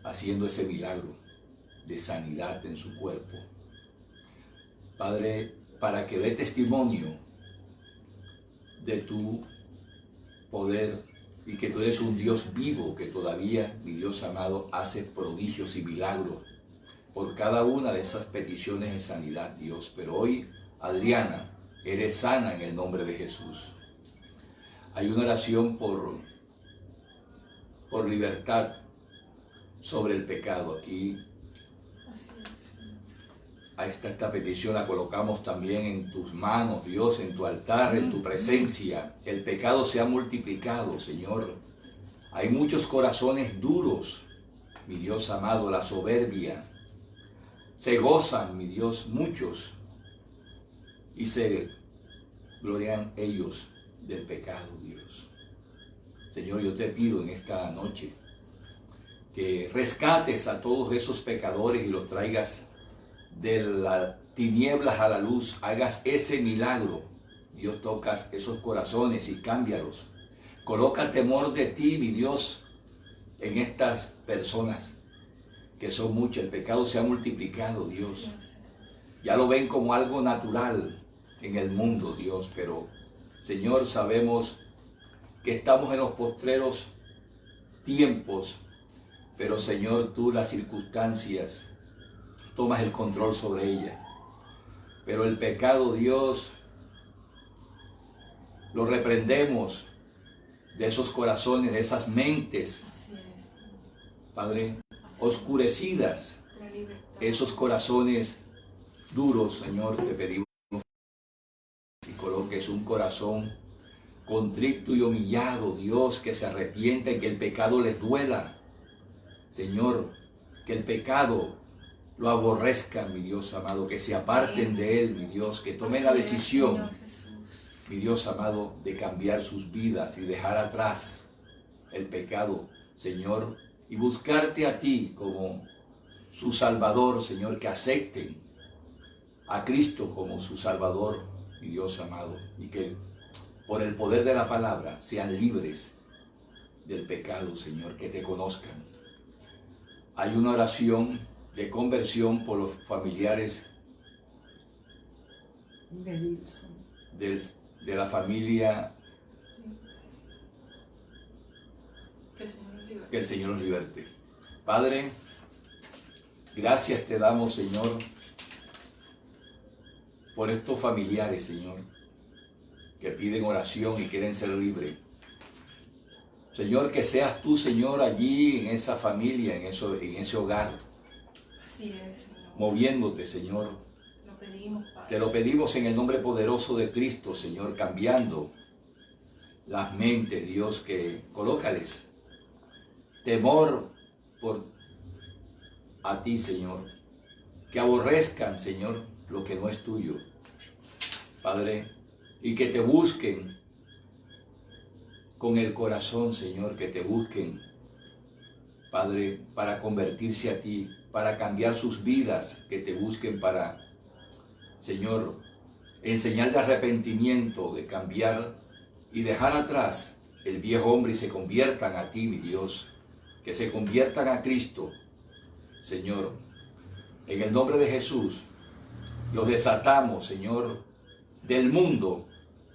haciendo ese milagro de sanidad en su cuerpo. Padre, para que dé testimonio de tu poder y que tú eres un Dios vivo, que todavía, mi Dios amado, hace prodigios y milagros por cada una de esas peticiones de sanidad, Dios. Pero hoy, Adriana, eres sana en el nombre de Jesús. Hay una oración por libertad sobre el pecado. Aquí a esta petición la colocamos también en tus manos, Dios, en tu altar, en tu presencia. El pecado se ha multiplicado, Señor. Hay muchos corazones duros, mi Dios amado, la soberbia se gozan, mi Dios, muchos, y se glorian ellos del pecado, Dios. Señor, yo te pido en esta noche que rescates a todos esos pecadores y los traigas de las tinieblas a la luz, hagas ese milagro. Dios, tocas esos corazones y cámbialos. Coloca temor de ti, mi Dios, en estas personas, que son muchas. El pecado se ha multiplicado, Dios. Ya lo ven como algo natural en el mundo, Dios, pero, Señor, sabemos que estamos en los postreros tiempos, pero, Señor, tú las circunstancias tomas el control sobre ellas. Pero el pecado, Dios, lo reprendemos de esos corazones, de esas mentes, Padre, oscurecidas, esos corazones duros, Señor, te pedimos y coloques un corazón contrito y humillado, Dios, que se arrepienta y que el pecado les duela. Señor, que el pecado lo aborrezcan, mi Dios amado, que se aparten de él, mi Dios, que tomen la decisión, mi Dios amado, de cambiar sus vidas y dejar atrás el pecado, Señor, y buscarte a ti como su Salvador, Señor, que acepten a Cristo como su Salvador, mi Dios amado, y que por el poder de la palabra sean libres del pecado, Señor, que te conozcan. Hay una oración de conversión por los familiares de la familia. Que el Señor los liberte. Padre, gracias te damos, Señor, por estos familiares, Señor, que piden oración y quieren ser libres. Señor, que seas tú, Señor, allí en esa familia, en ese hogar. Así es, Señor. Moviéndote, Señor. Lo pedimos, Padre. Te lo pedimos en el nombre poderoso de Cristo, Señor, cambiando las mentes, Dios, que colócales temor por a ti, Señor, que aborrezcan, Señor, lo que no es tuyo, Padre, y que te busquen con el corazón, Señor, que te busquen, Padre, para convertirse a ti, para cambiar sus vidas, que te busquen para, Señor, enseñar de arrepentimiento, de cambiar y dejar atrás el viejo hombre y se conviertan a ti, mi Dios, que se conviertan a Cristo, Señor. En el nombre de Jesús, los desatamos, Señor, del mundo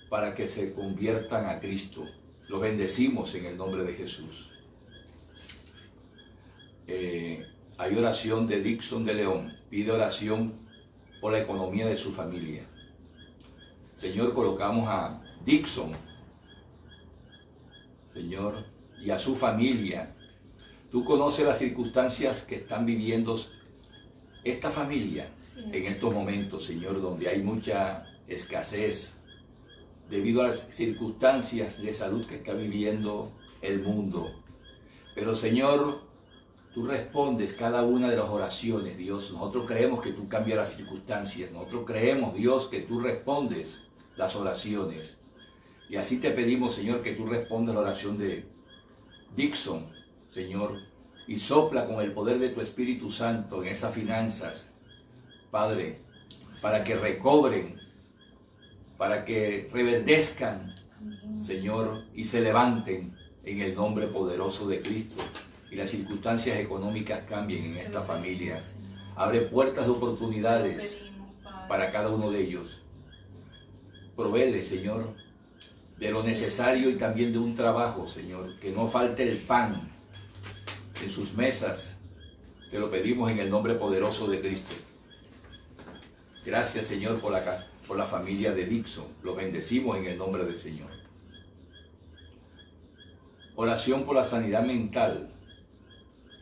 para que se conviertan a Cristo. Los bendecimos en el nombre de Jesús. Hay oración de Dixon de León. Pide oración por la economía de su familia. Señor, colocamos a Dixon, Señor, y a su familia. Tú conoces las circunstancias que están viviendo esta familia en estos momentos, Señor, donde hay mucha escasez debido a las circunstancias de salud que está viviendo el mundo. Pero, Señor, tú respondes cada una de las oraciones, Dios. Nosotros creemos que tú cambias las circunstancias. Nosotros creemos, Dios, que tú respondes las oraciones. Y así te pedimos, Señor, que tú respondas la oración de Dixon, Señor, y sopla con el poder de tu Espíritu Santo en esas finanzas, Padre, para que recobren, para que reverdezcan, Señor, y se levanten en el nombre poderoso de Cristo y las circunstancias económicas cambien en esta familia. Abre puertas de oportunidades para cada uno de ellos. Provéele, Señor, de lo necesario y también de un trabajo, Señor, que no falte el pan en sus mesas. Te lo pedimos en el nombre poderoso de Cristo. Gracias, Señor, por la familia de Dixon. Lo bendecimos en el nombre del Señor. Oración por la sanidad mental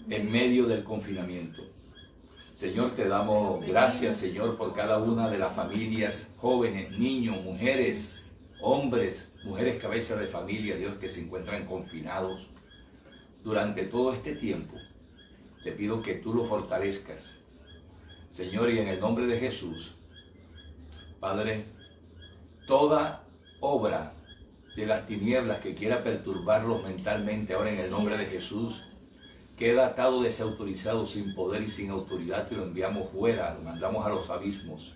en medio del confinamiento. Señor, te damos gracias, Señor, por cada una de las familias, jóvenes, niños, mujeres, hombres, mujeres cabezas de familia, Dios, que se encuentran confinados durante todo este tiempo. Te pido que tú los fortalezcas, Señor, y en el nombre de Jesús, Padre, toda obra de las tinieblas que quiera perturbarlos mentalmente, ahora en el nombre de Jesús, queda atado, desautorizado, sin poder y sin autoridad, y lo enviamos fuera, lo mandamos a los abismos.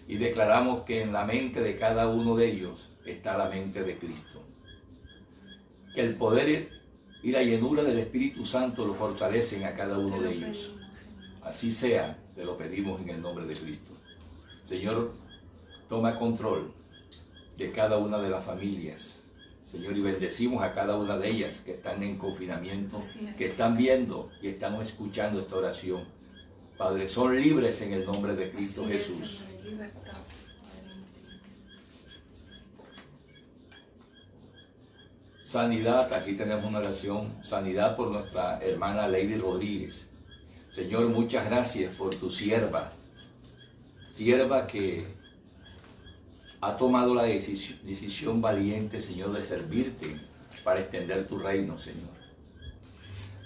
Y declaramos que en la mente de cada uno de ellos está la mente de Cristo. Que el poder y la llenura del Espíritu Santo lo fortalecen a cada uno de ellos. Así sea, te lo pedimos en el nombre de Cristo. Señor, toma control de cada una de las familias. Señor, y bendecimos a cada una de ellas que están en confinamiento, que están viendo y estamos escuchando esta oración. Padre, son libres en el nombre de Cristo Jesús. Sanidad, aquí tenemos una oración, sanidad por nuestra hermana Lady Rodríguez. Señor, muchas gracias por tu sierva que ha tomado la decisión valiente, Señor, de servirte para extender tu reino, Señor,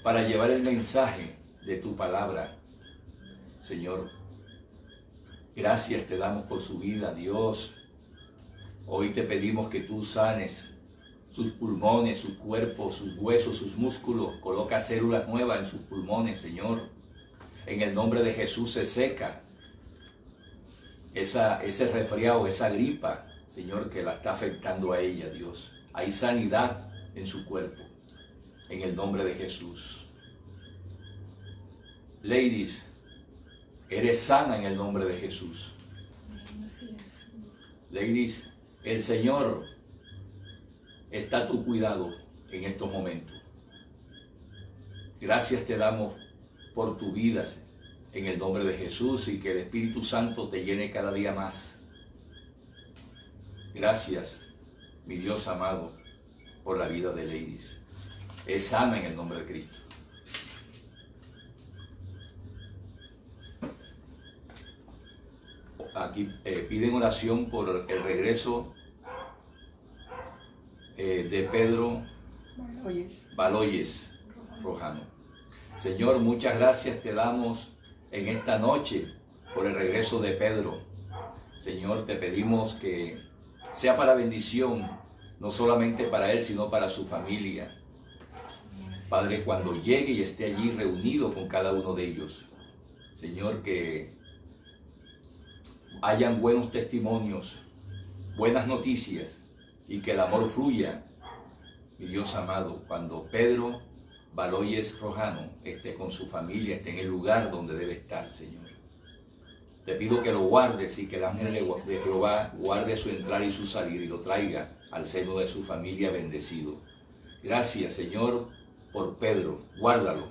para llevar el mensaje de tu palabra. Señor, gracias te damos por su vida, Dios. Hoy te pedimos que tú sanes sus pulmones, su cuerpo, sus huesos, sus músculos. Coloca células nuevas en sus pulmones, Señor. En el nombre de Jesús se seca ese resfriado, esa gripa, Señor, que la está afectando a ella, Dios. Hay sanidad en su cuerpo, en el nombre de Jesús. Ladies, eres sana en el nombre de Jesús. Ladies, el Señor está a tu cuidado en estos momentos. Gracias te damos por tu vida en el nombre de Jesús, y que el Espíritu Santo te llene cada día más. Gracias, mi Dios amado, por la vida de Ladies. Es sana en el nombre de Cristo. Aquí piden oración por el regreso de Pedro Baloyes Rojano. Señor, muchas gracias te damos en esta noche por el regreso de Pedro. Señor, te pedimos que sea para bendición, no solamente para él, sino para su familia. Padre, cuando llegue y esté allí reunido con cada uno de ellos, Señor, que hayan buenos testimonios, buenas noticias, y que el amor fluya, mi Dios amado, cuando Pedro Baloyes Rojano esté con su familia, esté en el lugar donde debe estar, Señor. Te pido que lo guardes y que el ángel de Jehová guarde su entrar y su salir y lo traiga al seno de su familia bendecido. Gracias, Señor, por Pedro. Guárdalo.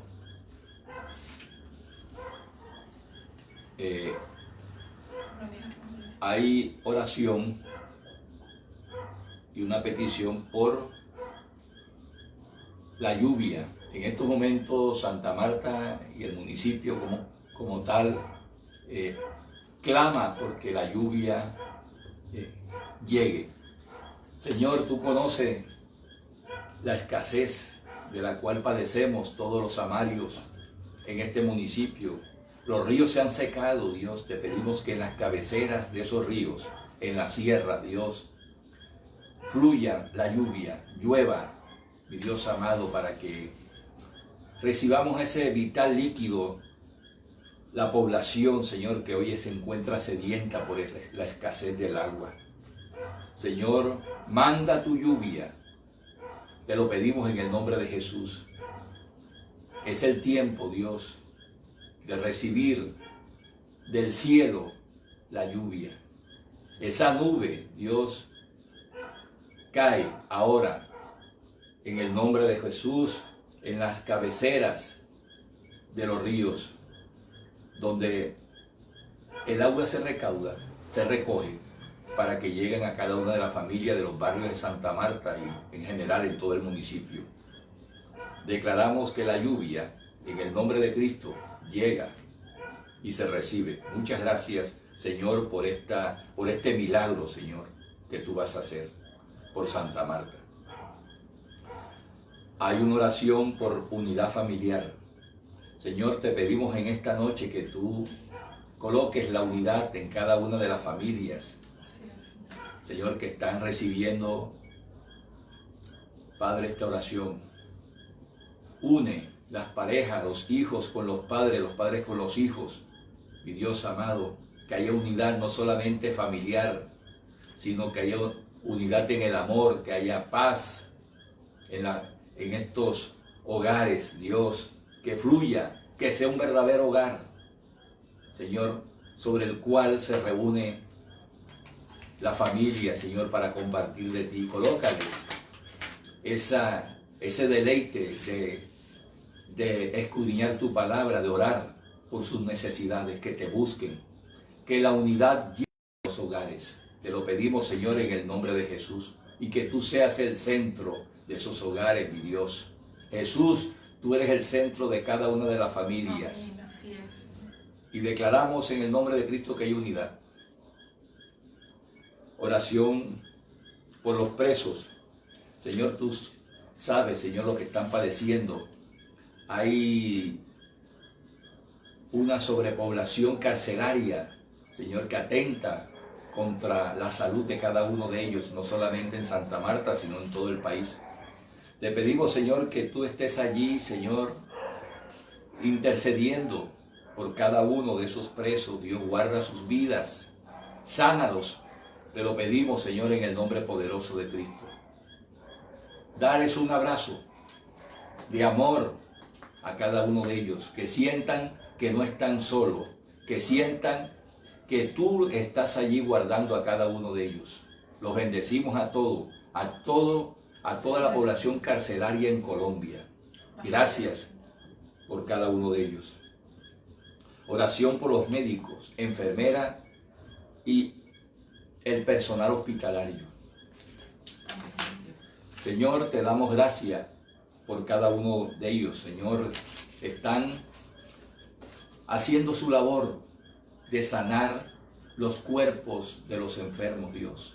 Hay oración y una petición por la lluvia. En estos momentos Santa Marta y el municipio como tal clama porque la lluvia llegue. Señor, tú conoces la escasez de la cual padecemos todos los samarios en este municipio. Los ríos se han secado, Dios. Te pedimos que en las cabeceras de esos ríos, en la sierra, Dios, fluya la lluvia, llueva, mi Dios amado, para que recibamos ese vital líquido. La población, Señor, que hoy se encuentra sedienta por la escasez del agua. Señor, manda tu lluvia. Te lo pedimos en el nombre de Jesús. Es el tiempo, Dios, de recibir del cielo la lluvia. Esa nube, Dios, cae ahora en el nombre de Jesús en las cabeceras de los ríos, donde el agua se recauda, se recoge, para que lleguen a cada una de las familias de los barrios de Santa Marta y en general en todo el municipio. Declaramos que la lluvia, en el nombre de Cristo, llega y se recibe. Muchas gracias, Señor, por este milagro, Señor, que tú vas a hacer por Santa Marta. Hay una oración por unidad familiar. Señor, te pedimos en esta noche que tú coloques la unidad en cada una de las familias, Así es, Señor, que están recibiendo, Padre, esta oración. Une las parejas, los hijos con los padres con los hijos. Mi Dios amado, que haya unidad no solamente familiar, sino que haya unidad en el amor, que haya paz en estos hogares, Dios, que fluya, que sea un verdadero hogar, Señor, sobre el cual se reúne la familia, Señor, para compartir de ti. Colócales ese deleite de escudriñar tu palabra, de orar por sus necesidades, que te busquen, que la unidad llegue a los hogares. Te lo pedimos, Señor, en el nombre de Jesús, y que tú seas el centro de esos hogares, mi Dios. Jesús, tú eres el centro de cada una de las familias. amén, así es. Y declaramos en el nombre de Cristo que hay unidad. Oración por los presos. Señor, tú sabes, Señor, lo que están padeciendo. Hay una sobrepoblación carcelaria, Señor, que atenta contra la salud de cada uno de ellos, no solamente en Santa Marta, sino en todo el país. Te pedimos, Señor, que tú estés allí, Señor, intercediendo por cada uno de esos presos. Dios, guarda sus vidas, sánalos. Te lo pedimos, Señor, en el nombre poderoso de Cristo. Dales un abrazo de amor a cada uno de ellos, que sientan que no están solos, que sientan que tú estás allí guardando a cada uno de ellos. Los bendecimos a toda la población carcelaria en Colombia. Gracias por cada uno de ellos. Oración por los médicos, enfermeras y el personal hospitalario. Señor, te damos gracias por cada uno de ellos. Señor, están haciendo su labor de sanar los cuerpos de los enfermos, Dios.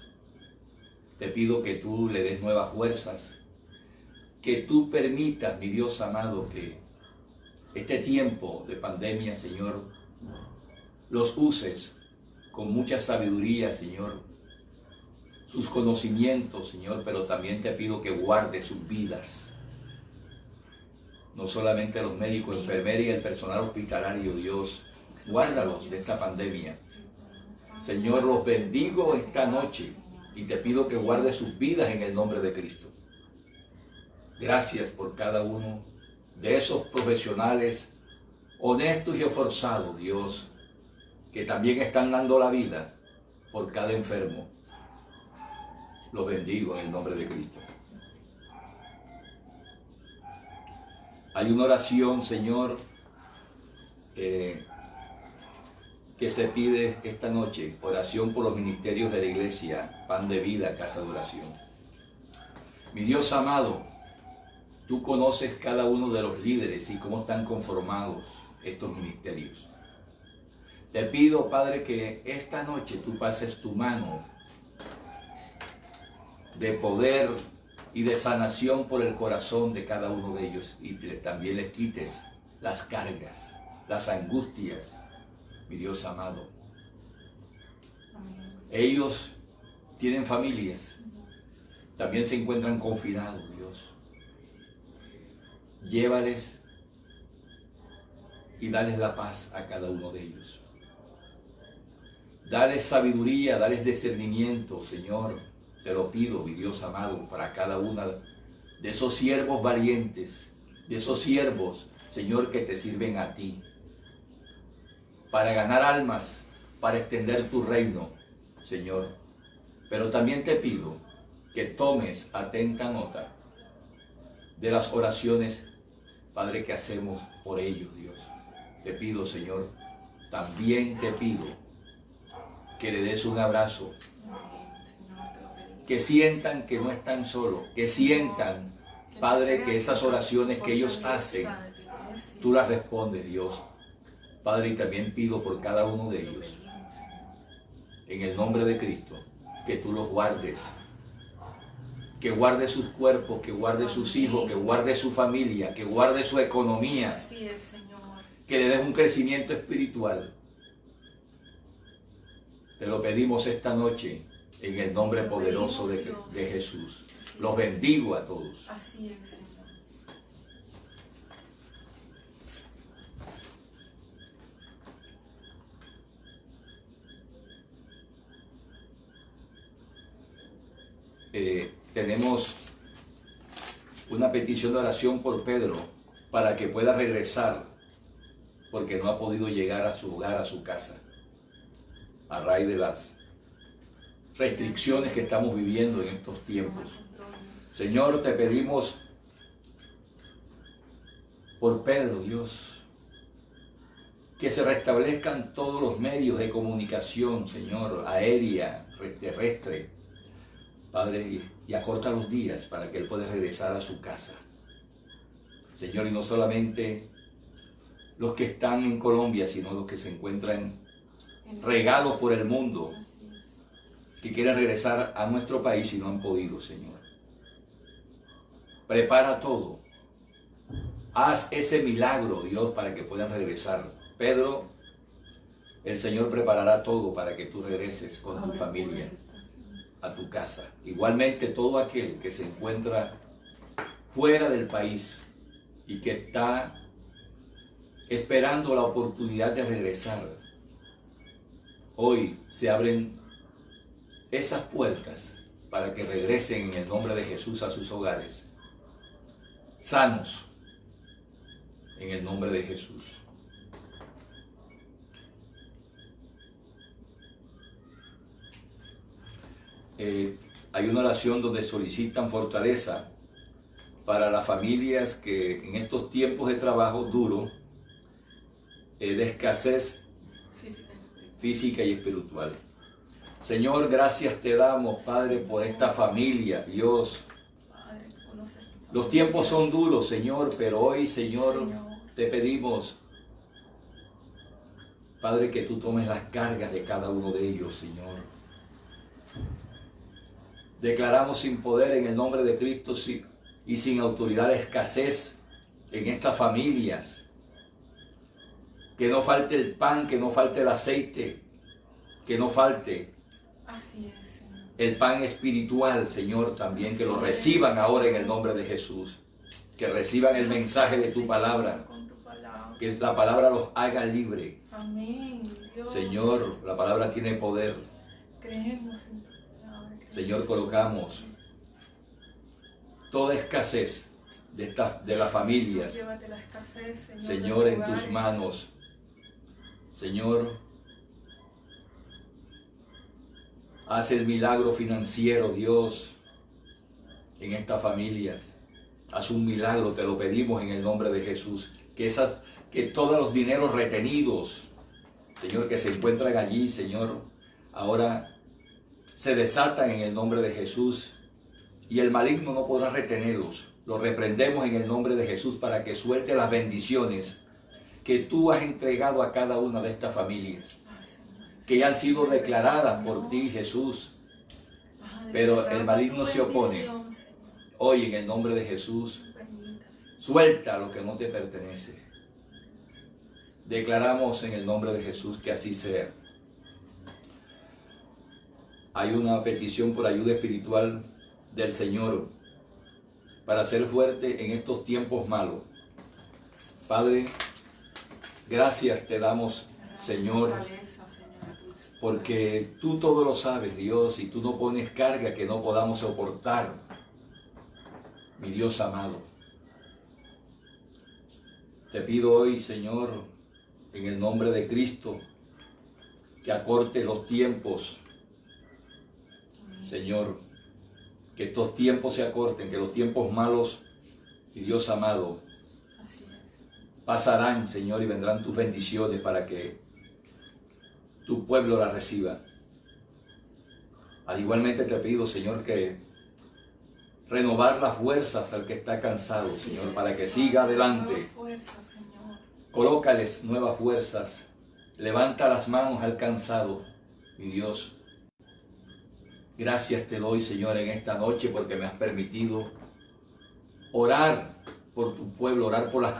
Te pido que tú le des nuevas fuerzas, que tú permitas, mi Dios amado, que este tiempo de pandemia, Señor, los uses con mucha sabiduría, Señor, sus conocimientos, Señor, pero también te pido que guarde sus vidas. No solamente los médicos, enfermeras y el personal hospitalario, Dios, guárdalos de esta pandemia. Señor, los bendigo esta noche y te pido que guarde sus vidas en el nombre de Cristo. Gracias por cada uno de esos profesionales honestos y esforzados, Dios, que también están dando la vida por cada enfermo. Los bendigo en el nombre de Cristo. Hay una oración, Señor, que se pide esta noche. Oración por los ministerios de la iglesia, Pan de Vida, Casa de Oración. Mi Dios amado, tú conoces cada uno de los líderes y cómo están conformados estos ministerios. Te pido, Padre, que esta noche tú pases tu mano de poder y de sanación por el corazón de cada uno de ellos y también les quites las cargas, las angustias, mi Dios amado. Ellos tienen familias, también se encuentran confinados, Dios. Llévales y dales la paz a cada uno de ellos. Dales sabiduría, dales discernimiento, Señor. Te lo pido, mi Dios amado, para cada uno de esos siervos valientes, de esos siervos, Señor, que te sirven a ti, para ganar almas, para extender tu reino, Señor. Pero también te pido que tomes atenta nota de las oraciones, Padre, que hacemos por ellos, Dios. Te pido, Señor, también te pido que le des un abrazo, que sientan que no están solos, que sientan, Padre, que esas oraciones que ellos hacen, tú las respondes, Dios. Padre, y también pido por cada uno de ellos, en el nombre de Cristo, que tú los guardes, que guarde sus cuerpos, que guarde sus hijos, que guarde su familia, que guarde su economía, Así es, Señor. que le des un crecimiento espiritual, Te lo pedimos esta noche en el nombre poderoso de Jesús. Los bendigo a todos. Así es, Señor. Tenemos una petición de oración por Pedro para que pueda regresar porque no ha podido llegar a su hogar, a su casa, a raíz de las restricciones que estamos viviendo en estos tiempos. Señor, te pedimos por Pedro, Dios, que se restablezcan todos los medios de comunicación, Señor, aérea, terrestre, Padre, y acorta los días para que él pueda regresar a su casa. Señor, y no solamente los que están en Colombia, sino los que se encuentran regados por el mundo, que quieren regresar a nuestro país y no han podido, Señor. Prepara todo. Haz ese milagro, Dios, para que puedan regresar. Pedro, el Señor preparará todo para que tú regreses con tu familia a tu casa. Igualmente todo aquel que se encuentra fuera del país y que está esperando la oportunidad de regresar, hoy se abren esas puertas para que regresen en el nombre de Jesús a sus hogares, sanos, en el nombre de Jesús. Hay una oración donde solicitan fortaleza para las familias que en estos tiempos de trabajo duro, de escasez física y espiritual. Señor, gracias te damos, Padre, por esta familia, Dios. Los tiempos son duros, Señor, pero hoy, Señor, te pedimos, Padre, que tú tomes las cargas de cada uno de ellos, Señor. Declaramos sin poder en el nombre de Cristo y sin autoridad la escasez en estas familias. Que no falte el pan, que no falte el aceite, que no falte el pan espiritual, Señor, también. Que lo reciban ahora en el nombre de Jesús. Que reciban el mensaje de tu palabra. Que la palabra los haga libre. Amén, Dios. Señor, la palabra tiene poder. Creemos en tu palabra. Señor, colocamos toda escasez de las familias, Llévate la escasez, Señor, en tus manos. Señor, haz el milagro financiero, Dios, en estas familias. Haz un milagro, te lo pedimos en el nombre de Jesús. Que todos los dineros retenidos, Señor, que se encuentran allí, Señor, ahora se desatan en el nombre de Jesús y el maligno no podrá retenerlos. Los reprendemos en el nombre de Jesús para que suelte las bendiciones que tú has entregado a cada una de estas familias, que ya han sido declaradas por ti, Jesús. Pero el maligno se opone. Hoy en el nombre de Jesús, suelta lo que no te pertenece. Declaramos en el nombre de Jesús que así sea. Hay una petición por ayuda espiritual del Señor para ser fuerte en estos tiempos malos. Padre, gracias te damos, Señor, porque tú todo lo sabes, Dios, y tú no pones carga que no podamos soportar, mi Dios amado. Te pido hoy, Señor, en el nombre de Cristo, que acorte los tiempos, Señor, que estos tiempos se acorten, que los tiempos malos, y Dios amado, pasarán, Señor, y vendrán tus bendiciones para que tu pueblo las reciba. Igualmente te pido, Señor, que renovar las fuerzas al que está cansado, Señor, para que siga adelante. Colócales nuevas fuerzas. Levanta las manos al cansado, mi Dios. Gracias te doy, Señor, en esta noche porque me has permitido orar por tu pueblo, orar por las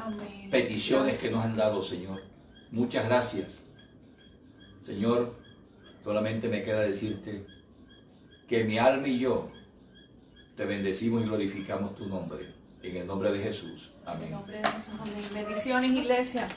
peticiones que nos han dado, Señor. Muchas gracias. Señor, Solamente me queda decirte que mi alma y yo te bendecimos y glorificamos tu nombre. En el nombre de Jesús. En el Amén. nombre de Jesús, amén. Bendiciones, iglesia.